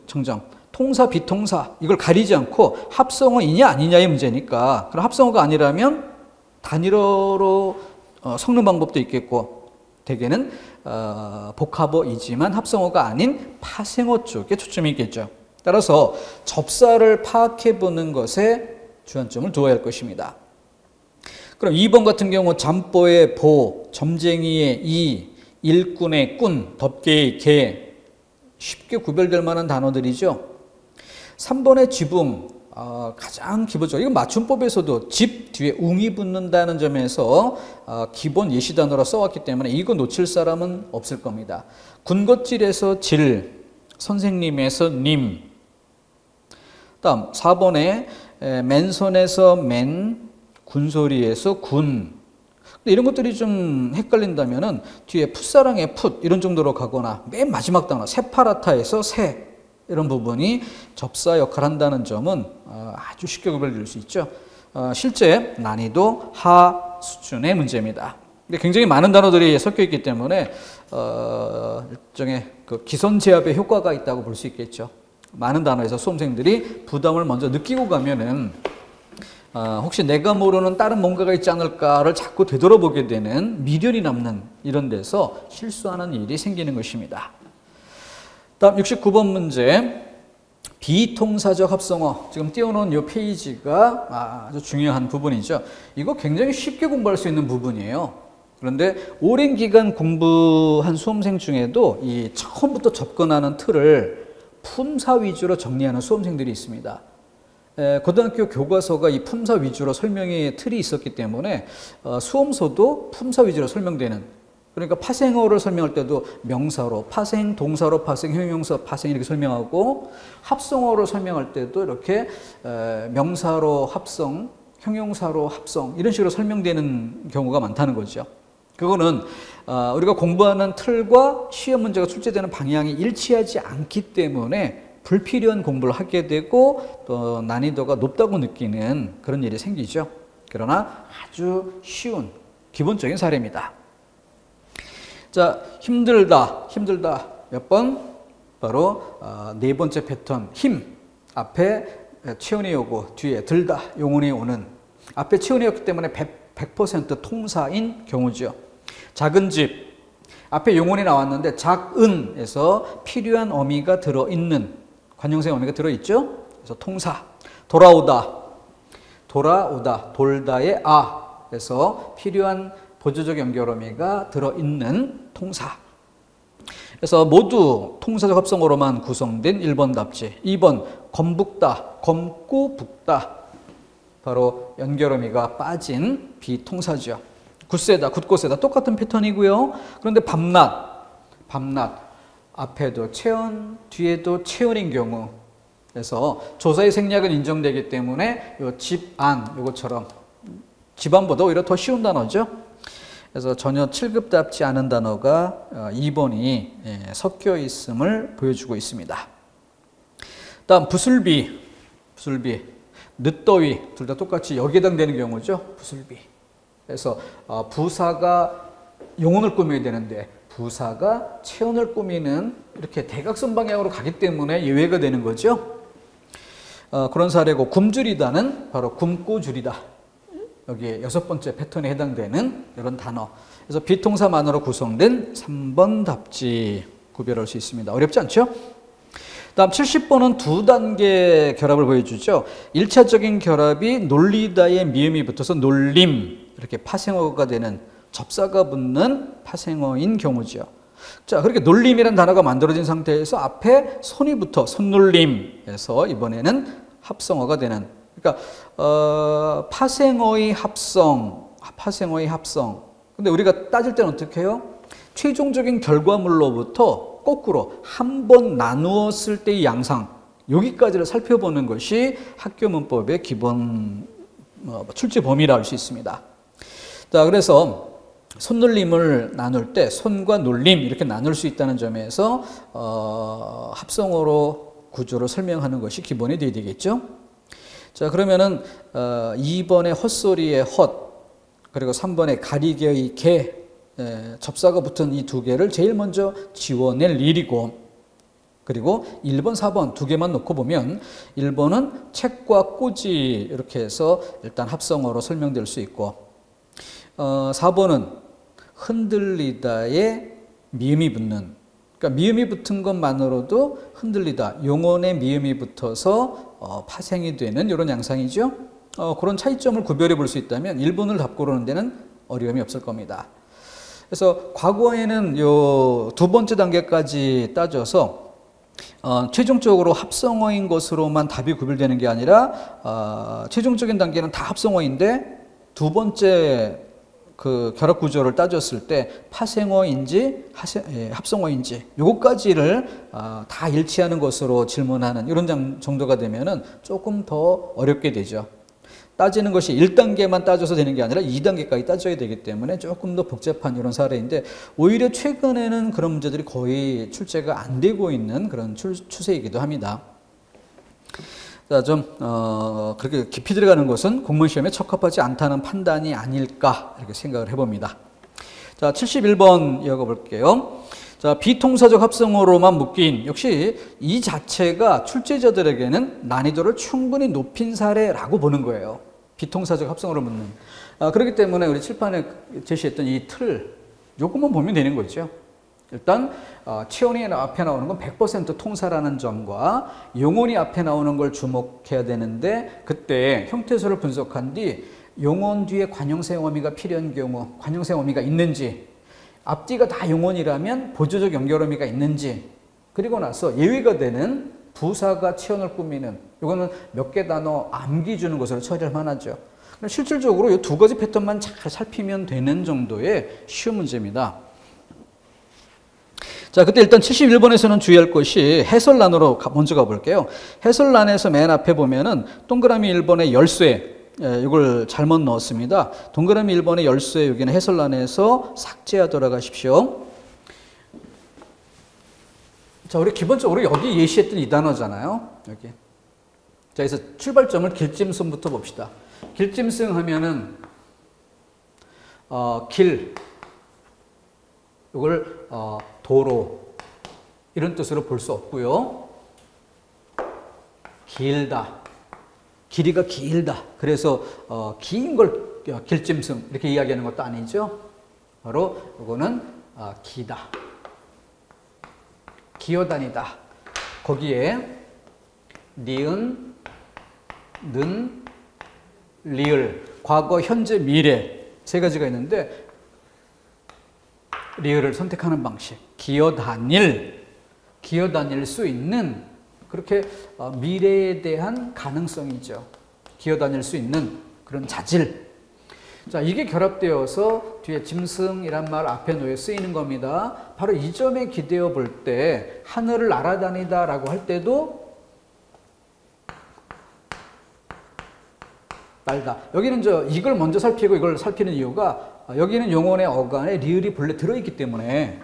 정정 통사 비통사 이걸 가리지 않고 합성어이냐 아니냐의 문제니까 그런 합성어가 아니라면 단일어로 섞는 방법도 있겠고 대개는 복합어이지만 합성어가 아닌 파생어 쪽에 초점이 있겠죠. 따라서 접사를 파악해 보는 것에 주안점을 두어야 할 것입니다. 그럼 2번 같은 경우 잠보의 보, 점쟁이의 이, 일꾼의 꾼, 덮개의 개 쉽게 구별될 만한 단어들이죠. 3번의 지붕 가장 기본적으로 이건 맞춤법에서도 집 뒤에 웅이 붙는다는 점에서 기본 예시 단어로 써왔기 때문에 이거 놓칠 사람은 없을 겁니다. 군것질에서 질, 선생님에서 님. 다음 4번에 맨손에서 맨, 군소리에서 군. 근데 이런 것들이 좀 헷갈린다면은 뒤에 풋사랑의 풋 이런 정도로 가거나 맨 마지막 단어 세파라타에서 새 이런 부분이 접사 역할을 한다는 점은 아주 쉽게 구별될 수 있죠. 실제 난이도 하 수준의 문제입니다. 근데 굉장히 많은 단어들이 섞여 있기 때문에 일종의 그 기선 제압의 효과가 있다고 볼 수 있겠죠. 많은 단어에서 수험생들이 부담을 먼저 느끼고 가면은 혹시 내가 모르는 다른 뭔가가 있지 않을까를 자꾸 되돌아보게 되는 미련이 남는 이런 데서 실수하는 일이 생기는 것입니다. 다음 69번 문제 비통사적 합성어 지금 띄워놓은 이 페이지가 아주 중요한 부분이죠. 이거 굉장히 쉽게 공부할 수 있는 부분이에요. 그런데 오랜 기간 공부한 수험생 중에도 이 처음부터 접근하는 틀을 품사 위주로 정리하는 수험생들이 있습니다. 고등학교 교과서가 이 품사 위주로 설명의 틀이 있었기 때문에 수험서도 품사 위주로 설명되는, 그러니까 파생어를 설명할 때도 명사로 파생, 동사로 파생, 형용사 파생 이렇게 설명하고, 합성어를 설명할 때도 이렇게 명사로 합성, 형용사로 합성 이런 식으로 설명되는 경우가 많다는 거죠. 그거는 우리가 공부하는 틀과 시험 문제가 출제되는 방향이 일치하지 않기 때문에 불필요한 공부를 하게 되고 또 난이도가 높다고 느끼는 그런 일이 생기죠. 그러나 아주 쉬운 기본적인 사례입니다. 자, 힘들다 몇 번? 바로 네 번째 패턴, 힘. 앞에 체온이 오고 뒤에 들다, 용언이 오는. 앞에 체온이 왔기 때문에 100% 통사인 경우죠. 작은 집. 앞에 용언이 나왔는데 작은에서 필요한 어미가 들어있는, 관용생 어미가 들어있죠. 그래서 통사. 돌아오다, 돌다의 아에서 필요한 보조적 연결어미가 들어있는 통사. 그래서 모두 통사적 합성어로만 구성된 1번 답지. 2번 검붓다, 검고 붓다. 바로 연결어미가 빠진 비통사죠. 굳세다, 굳고 세다 똑같은 패턴이고요. 그런데 밤낮 앞에도 체온, 뒤에도 체온인 경우, 그래서 조사의 생략은 인정되기 때문에 요 집안, 요것처럼 집안보다 오히려 더 쉬운 단어죠. 그래서 전혀 7급답지 않은 단어가 2번이 섞여 있음을 보여주고 있습니다. 다음 부슬비, 늦더위 둘 다 똑같이 여기에 해당되는 경우죠. 부슬비. 그래서 부사가 용언을 꾸며야 되는데 부사가 체온을 꾸미는 이렇게 대각선 방향으로 가기 때문에 예외가 되는 거죠. 그런 사례고, 굶주리다는 바로 굶고 줄이다. 여기에 6번째 패턴에 해당되는 이런 단어. 그래서 비통사만으로 구성된 3번 답지 구별할 수 있습니다. 어렵지 않죠? 다음 70번은 두 단계 결합을 보여주죠. 1차적인 결합이 놀리다의 미음이 붙어서 놀림, 이렇게 파생어가 되는, 접사가 붙는 파생어인 경우죠. 자, 그렇게 놀림이라는 단어가 만들어진 상태에서 앞에 손이 붙어 손놀림에서 이번에는 합성어가 되는, 그러니까 파생어의 합성. 근데 우리가 따질 때는 어떻게 해요? 최종적인 결과물로부터 거꾸로 한 번 나누었을 때의 양상, 여기까지를 살펴보는 것이 학교 문법의 기본 출제 범위라 할 수 있습니다. 자, 그래서 손놀림을 나눌 때 손과 놀림 이렇게 나눌 수 있다는 점에서 합성어로 구조를 설명하는 것이 기본이 되어야 되겠죠. 자, 그러면은 2번의 헛소리의 헛, 그리고 3번의 가리개의 개, 접사가 붙은 이 두 개를 제일 먼저 지워낼 일이고, 그리고 1번, 4번 두 개만 놓고 보면 1번은 책과 꼬지 이렇게 해서 일단 합성어로 설명될 수 있고, 4번은 흔들리다에 미음이 붙는, 그러니까 미음이 붙은 것만으로도 흔들리다, 용언에 미음이 붙어서 파생이 되는 이런 양상이죠. 그런 차이점을 구별해 볼 수 있다면 1번을 답 고르는 데는 어려움이 없을 겁니다. 그래서 과거에는 요 두 번째 단계까지 따져서 최종적으로 합성어인 것으로만 답이 구별되는 게 아니라 최종적인 단계는 다 합성어인데 두 번째 그 결합 구조를 따졌을 때 파생어인지 합성어인지 요것까지를 다 일치하는 것으로 질문하는 이런 정도가 되면은 조금 더 어렵게 되죠. 따지는 것이 1단계만 따져서 되는 게 아니라 2단계까지 따져야 되기 때문에 조금 더 복잡한 이런 사례인데, 오히려 최근에는 그런 문제들이 거의 출제가 안 되고 있는 그런 추세이기도 합니다. 자, 좀 그렇게 깊이 들어가는 것은 공무원 시험에 적합하지 않다는 판단이 아닐까 이렇게 생각을 해봅니다. 자, 71번 이어가 볼게요. 자, 비통사적 합성어로만 묶인, 역시 이 자체가 출제자들에게는 난이도를 충분히 높인 사례라고 보는 거예요. 비통사적 합성어로 묶는. 그렇기 때문에 우리 칠판에 제시했던 이 틀, 요것만 보면 되는 거죠. 일단 체온이 앞에 나오는 건 100% 통사라는 점과 용언이 앞에 나오는 걸 주목해야 되는데, 그때 형태소를 분석한 뒤 용언 뒤에 관용생 어미가 필요한 경우 관용생 어미가 있는지, 앞뒤가 다 용언이라면 보조적 연결 어미가 있는지, 그리고 나서 예외가 되는 부사가 치연을 꾸미는, 이거는 몇 개 단어 암기 주는 것으로 처리할 만하죠. 실질적으로 이 두 가지 패턴만 잘 살피면 되는 정도의 쉬운 문제입니다. 자, 그때 일단 71번에서는 주의할 것이 해설란으로 먼저 가볼게요. 해설란에서 맨 앞에 보면은 동그라미 1번에 열쇠, 이걸 잘못 넣었습니다. 동그라미 1번에 열쇠, 여기는 해설란에서 삭제하도록 하십시오. 자, 우리 기본적으로 여기 예시했던 이 단어잖아요. 여기. 자, 그래서 출발점을 길짐승부터 봅시다. 길짐승 하면은, 길, 이걸, 도로, 이런 뜻으로 볼 수 없고요. 길다. 길이가 길다. 그래서, 긴 걸 길짐승, 이렇게 이야기하는 것도 아니죠. 바로, 이거는, 기다. 기어다니다. 거기에, 니은, 는, 리을, 과거, 현재, 미래 세 가지가 있는데 리을을 선택하는 방식. 기어다닐 수 있는, 그렇게 미래에 대한 가능성이죠. 기어다닐 수 있는 그런 자질. 자, 이게 결합되어서 뒤에 짐승이란 말 앞에 놓여 쓰이는 겁니다. 바로 이 점에 기대어 볼 때 하늘을 날아다니다 라고 할 때도 날다. 여기는 이걸 먼저 살피고 이걸 살피는 이유가 여기는 용언의 어간에 리을이 본래 들어있기 때문에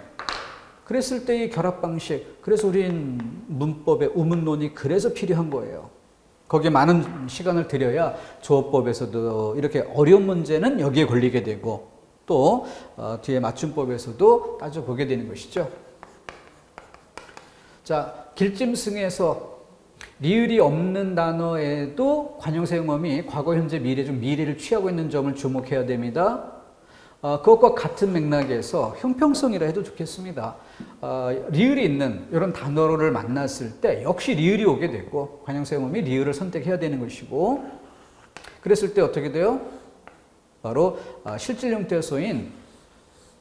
그랬을 때의 결합 방식, 그래서 우린 문법의 우문론이 그래서 필요한 거예요. 거기에 많은 시간을 들여야 조어법에서도 이렇게 어려운 문제는 여기에 걸리게 되고 또 뒤에 맞춤법에서도 따져보게 되는 것이죠. 자, 길짐승에서 리을이 없는 단어에도 관용사용어미 과거, 현재, 미래 중 미래를 취하고 있는 점을 주목해야 됩니다. 그것과 같은 맥락에서 형평성이라 해도 좋겠습니다. 리을이 있는 이런 단어를 만났을 때 역시 리을이 오게 되고 관용사용어미 리을을 선택해야 되는 것이고, 그랬을 때 어떻게 돼요? 바로 실질 형태소인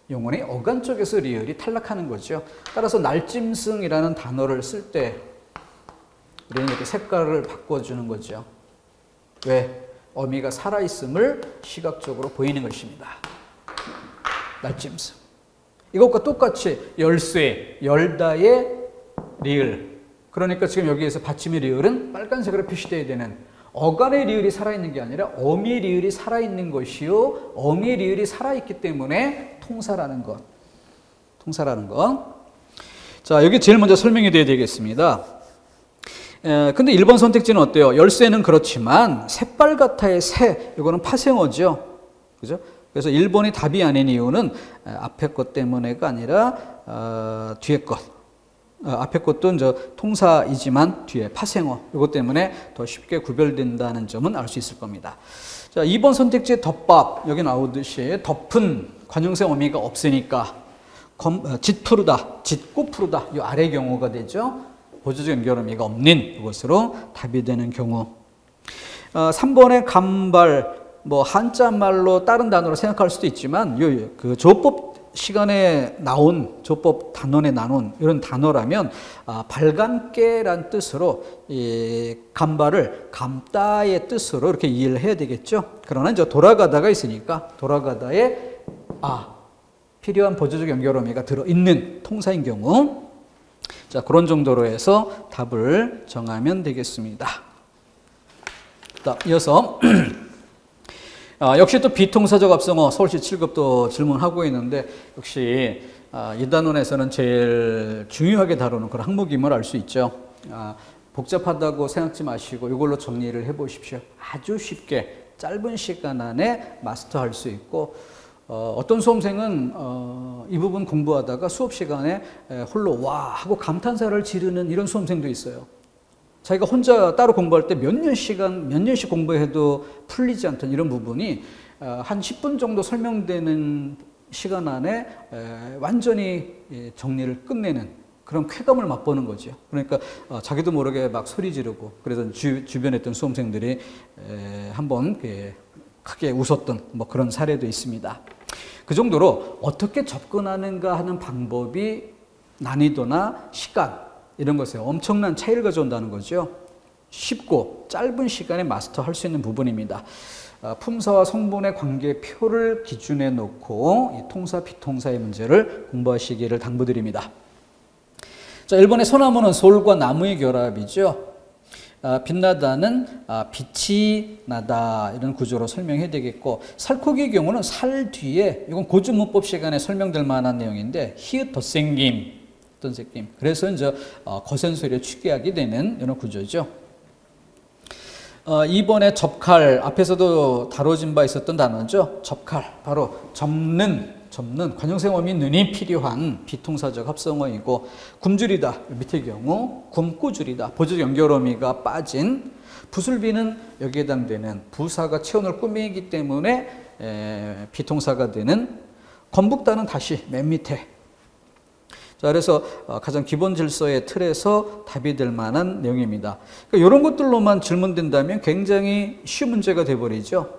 용언의 어간 쪽에서 리을이 탈락하는 거죠. 따라서 날짐승이라는 단어를 쓸 때 우리는 이렇게 색깔을 바꿔주는 거죠. 왜? 어미가 살아있음을 시각적으로 보이는 것입니다. 날짐승. 이것과 똑같이 열쇠, 열다의 리을. 그러니까 지금 여기에서 받침의 리을은 빨간색으로 표시되어야 되는, 어간의 리을이 살아있는 게 아니라 어미의 리을이 살아있는 것이요, 어미의 리을이 살아있기 때문에 통사라는 것. 통사라는 것. 자, 여기 제일 먼저 설명이 되어야 되겠습니다. 근데 1번 선택지는 어때요? 열쇠는 그렇지만 새빨갛다의 새, 이거는 파생어죠. 그죠? 그래서 1번이 답이 아닌 이유는 앞에 것 때문에가 아니라 뒤에 것. 앞에 것도 이제 통사이지만 뒤에 파생어, 이것 때문에 더 쉽게 구별된다는 점은 알 수 있을 겁니다. 자, 2번 선택지의 덮밥, 여기 나오듯이 덮은 관용사 어미가 없으니까 짙푸르다, 짙고 푸르다, 이 아래 경우가 되죠. 보조적 연결어미가 없는 것으로 답이 되는 경우. 3번의 간발, 뭐 한자말로 다른 단어로 생각할 수도 있지만 그 조법 시간에 나온, 조법 단원에 나눈 이런 단어라면 발감깨란 뜻으로 이 간발을 감다의 뜻으로 이렇게 이해를 해야 되겠죠. 그러나 이제 돌아가다가 있으니까 돌아가다에 필요한 보조적 연결어미가 들어있는 통사인 경우, 자, 그런 정도로 해서 답을 정하면 되겠습니다. 자, 이어서 역시 또 비통사적 합성어 서울시 7급도 질문하고 있는데, 역시 이 단원에서는 제일 중요하게 다루는 그런 항목임을 알 수 있죠. 복잡하다고 생각지 마시고 이걸로 정리를 해보십시오. 아주 쉽게 짧은 시간 안에 마스터할 수 있고, 어떤 수험생은 이 부분 공부하다가 수업 시간에 홀로 와 하고 감탄사를 지르는 이런 수험생도 있어요. 자기가 혼자 따로 공부할 때 몇 년씩 공부해도 풀리지 않던 이런 부분이 한 10분 정도 설명되는 시간 안에 완전히 정리를 끝내는 그런 쾌감을 맛보는 거죠. 그러니까 자기도 모르게 막 소리 지르고, 그래서 주변에 있던 수험생들이 한번 크게 웃었던 뭐 그런 사례도 있습니다. 그 정도로 어떻게 접근하는가 하는 방법이 난이도나 시간, 이런 것에 엄청난 차이를 가져온다는 거죠. 쉽고 짧은 시간에 마스터할 수 있는 부분입니다. 품사와 성분의 관계표를 기준에 놓고 이 통사, 비통사의 문제를 공부하시기를 당부드립니다. 자, 1번의 소나무는 솔과 나무의 결합이죠. 빛나다는 빛이 나다 이런 구조로 설명해야 되겠고, 살코기의 경우는 살 뒤에, 이건 고주문법 시간에 설명될 만한 내용인데 히읗 덧생김, 덧생김. 그래서 이제 거센소리를 취기하게 되는 이런 구조죠. 2번의 접칼, 앞에서도 다뤄진 바 있었던 단어죠. 접칼, 바로 접는 관형생어미 는이 필요한 비통사적 합성어이고, 굶주리다 밑의 경우 굶고 줄이다 보조적 연결어미가 빠진, 부술비는 여기에 해당되는 부사가 체온을 꾸미기 때문에 비통사가 되는, 건북다는 다시 맨 밑에. 자, 그래서 가장 기본 질서의 틀에서 답이 될 만한 내용입니다. 그러니까 이런 것들로만 질문된다면 굉장히 쉬운 문제가 돼버리죠.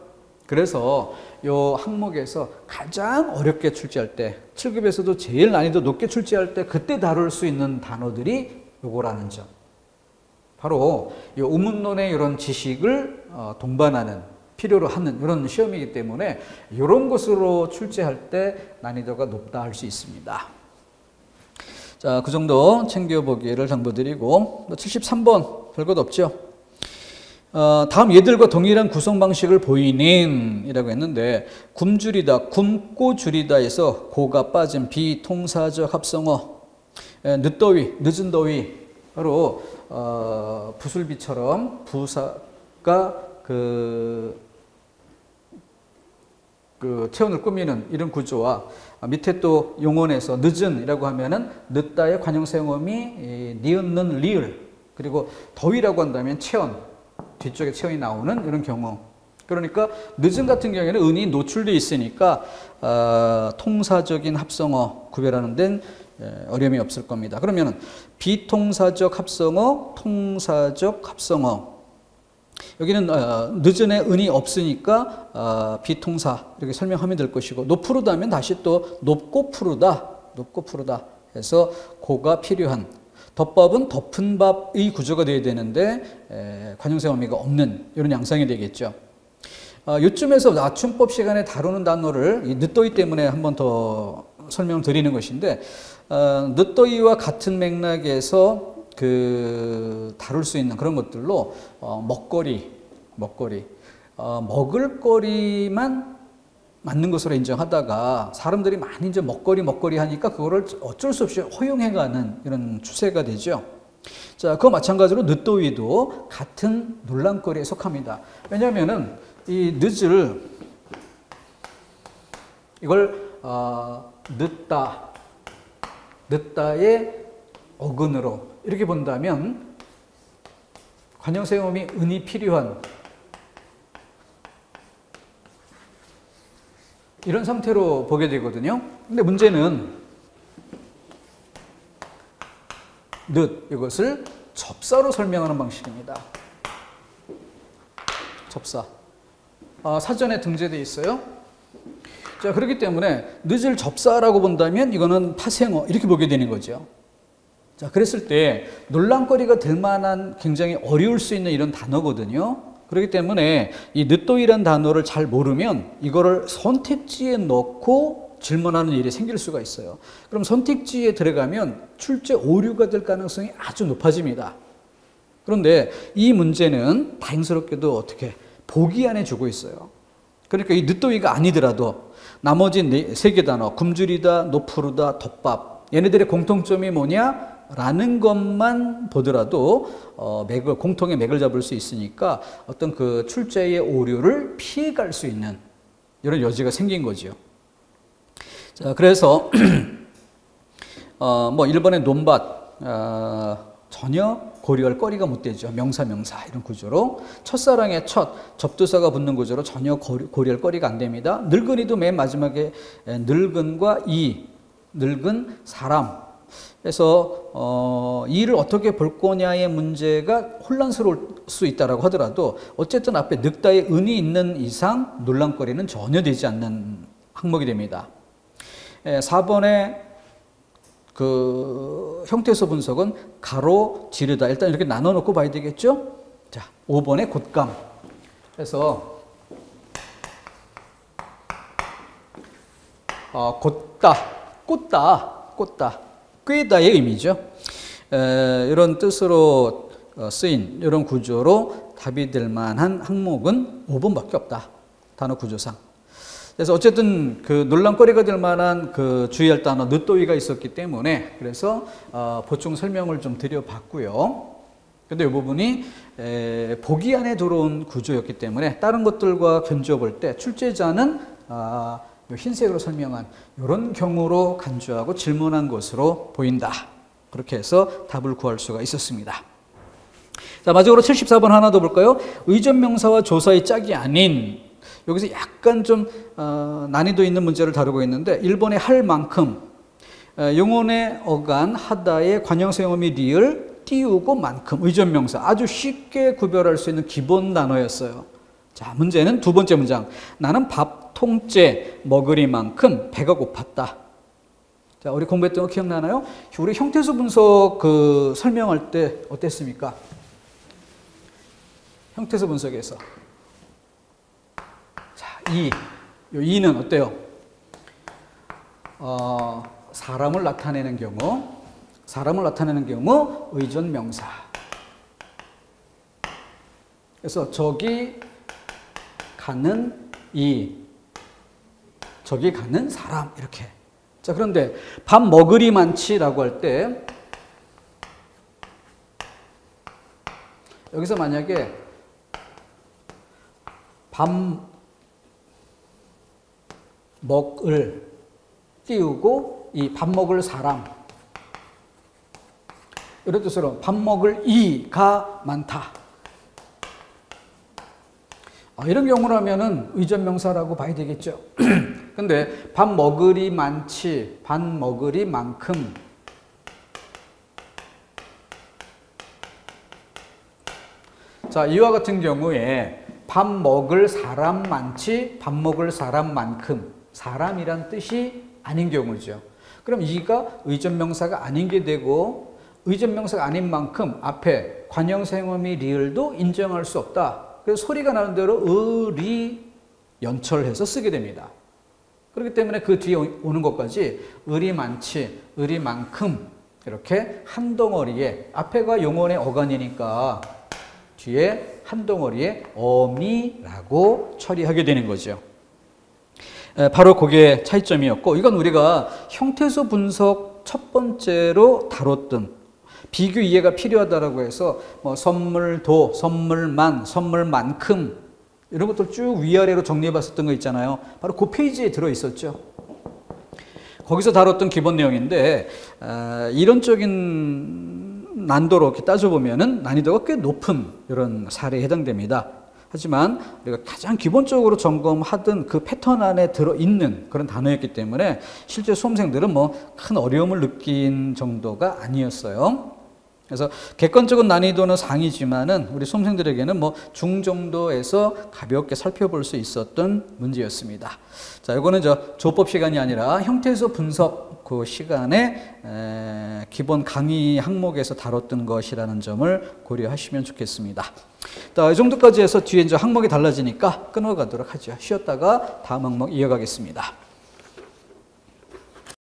그래서 이 항목에서 가장 어렵게 출제할 때, 7급에서도 제일 난이도 높게 출제할 때 그때 다룰 수 있는 단어들이 요거라는 점. 바로 이 우문론의 이런 지식을 동반하는, 필요로 하는 이런 시험이기 때문에 이런 것으로 출제할 때 난이도가 높다 할 수 있습니다. 자, 그 정도 챙겨보기를 당부드리고, 73번 별것 없죠. 다음 얘들과 동일한 구성 방식을 보이는 이라고 했는데, 굶주리다, 굶고 줄이다에서 고가 빠진 비통사적 합성어, 늦더위, 늦은 더위, 바로 부술비처럼 부사가 그 체온을 꾸미는 이런 구조와, 밑에 또 용언에서 늦은이라고 하면은 늦다의 관형생어미 니은는 리을, 그리고 더위라고 한다면 체온, 뒤쪽에 체온이 나오는 이런 경우. 그러니까 늦은 같은 경우에는 은이 노출되어 있으니까 통사적인 합성어 구별하는 데는 어려움이 없을 겁니다. 그러면 비통사적 합성어, 통사적 합성어. 여기는 늦은에 은이 없으니까 비통사 이렇게 설명하면 될 것이고, 높푸르다 하면 다시 또 높고 푸르다 해서 고가 필요한, 덮밥은 덮은 밥의 구조가 되어야 되는데 관형생어미가 없는 이런 양상이 되겠죠. 요쯤에서 낮춤법 시간에 다루는 단어를 이 늦더위 때문에 한 번 더 설명드리는 것인데, 늦더위와 같은 맥락에서 다룰 수 있는 그런 것들로 먹거리, 먹을 거리만 맞는 것으로 인정하다가 사람들이 많이 이제 먹거리 하니까 그거를 어쩔 수 없이 허용해가는 이런 추세가 되죠. 자, 그와 마찬가지로 늦더위도 같은 논란거리에 속합니다. 왜냐하면은 이 늦을, 이걸 늦다의 어근으로 이렇게 본다면 관형생어미 은이 필요한 이런 상태로 보게 되거든요. 근데 문제는 이것을 접사로 설명하는 방식입니다. 접사. 사전에 등재되어 있어요. 자, 그렇기 때문에 늦을 접사라고 본다면 이거는 파생어 이렇게 보게 되는 거죠. 자, 그랬을 때 논란거리가 될 만한 굉장히 어려울 수 있는 이런 단어거든요. 그렇기 때문에 이 늦더위란 단어를 잘 모르면 이거를 선택지에 넣고 질문하는 일이 생길 수가 있어요. 그럼 선택지에 들어가면 출제 오류가 될 가능성이 아주 높아집니다. 그런데 이 문제는 다행스럽게도 어떻게 보기 안에 주고 있어요. 그러니까 이 늦더위가 아니더라도 나머지 세 개 단어, 굶주리다, 노푸르다, 덮밥, 얘네들의 공통점이 뭐냐? 라는 것만 보더라도 공통의 맥을 잡을 수 있으니까 어떤 그 출제의 오류를 피해갈 수 있는 이런 여지가 생긴 거죠. 자, 그래서 뭐 1번의 논밭 전혀 고려할 거리가 못 되죠. 명사 이런 구조로 첫사랑의 접두사가 붙는 구조로 전혀 고려할 거리가 안 됩니다. 늙은이도 맨 마지막에 늙은과 늙은 사람. 그래서 이를 어떻게 볼 거냐의 문제가 혼란스러울 수 있다라고 하더라도 어쨌든 앞에 늙다의 은이 있는 이상 논란거리는 전혀 되지 않는 항목이 됩니다. 4번에 그 형태소 분석은 가로, 지르다. 일단 이렇게 나눠 놓고 봐야 되겠죠? 자, 5번의 곶감. 그래서 곶다, 꽂다, 꿰다의 의미죠. 이런 뜻으로 쓰인 이런 구조로 답이 될 만한 항목은 5번밖에 없다. 단어 구조상. 그래서 어쨌든 그 논란거리가 될 만한 그 주의할 단어 늦도이가 있었기 때문에 그래서 보충 설명을 좀 드려봤고요. 근데 이 부분이 보기 안에 들어온 구조였기 때문에 다른 것들과 견주어 볼 때 출제자는 흰색으로 설명한 이런 경우로 간주하고 질문한 것으로 보인다. 그렇게 해서 답을 구할 수가 있었습니다. 자, 마지막으로 74번 하나 더 볼까요? 의존명사와 조사의 짝이 아닌, 여기서 약간 좀 난이도 있는 문제를 다루고 있는데 1번의 할 만큼, 용언의 어간 하다의 관형사용음이 리을, 띄우고 만큼, 의존명사 아주 쉽게 구별할 수 있는 기본 단어였어요. 자, 문제는 두 번째 문장. 나는 밥 통째 먹으리만큼 배가 고팠다. 자, 우리 공부했던 거 기억나나요? 우리 형태소 분석 그 설명할 때 어땠습니까? 형태소 분석에서. 자, 이는 어때요? 사람을 나타내는 경우 의존 명사. 그래서 저기 가는 저기 가는 사람 이렇게. 자, 그런데 밥 먹으리 많지라고 할 때 여기서 만약에 밥 먹을 띄우고 이 밥 먹을 사람 이런 뜻으로 밥 먹을 이가 많다. 이런 경우라면은 의존명사라고 봐야 되겠죠. 근데 밥 먹으리 많지, 밥 먹으리 만큼. 자, 이와 같은 경우에 밥 먹을 사람 많지, 밥 먹을 사람 만큼. 사람이란 뜻이 아닌 경우죠. 그럼 이가 의존명사가 아닌 게 되고 의존명사가 아닌 만큼 앞에 관형사용음이 리을도 인정할 수 없다. 그래서 소리가 나는 대로 을이 연철해서 쓰게 됩니다. 그렇기 때문에 그 뒤에 오는 것까지 을이 많지, 을이 만큼 이렇게 한 덩어리에 앞에가 용언의 어간이니까 뒤에 한 덩어리에 어미라고 처리하게 되는 거죠. 바로 그게 차이점이었고 이건 우리가 형태소 분석 첫 번째로 다뤘던 비교 이해가 필요하다라고 해서 뭐 선물도, 선물만, 선물만큼 이런 것들 쭉 위아래로 정리해 봤었던 거 있잖아요. 바로 그 페이지에 들어 있었죠. 거기서 다뤘던 기본 내용인데 이론적인 난도로 이렇게 따져보면은 난이도가 꽤 높은 이런 사례에 해당됩니다. 하지만 우리가 가장 기본적으로 점검하던 그 패턴 안에 들어있는 그런 단어였기 때문에 실제 수험생들은 뭐 큰 어려움을 느낀 정도가 아니었어요. 그래서 객관적인 난이도는 상이지만은 우리 수험생들에게는 뭐 중정도에서 가볍게 살펴볼 수 있었던 문제였습니다. 자, 이거는 조법 시간이 아니라 형태소 분석 그 시간에 기본 강의 항목에서 다뤘던 것이라는 점을 고려하시면 좋겠습니다. 이 정도까지 해서 뒤에 이제 항목이 달라지니까 끊어가도록 하죠. 쉬었다가 다음 항목 이어가겠습니다.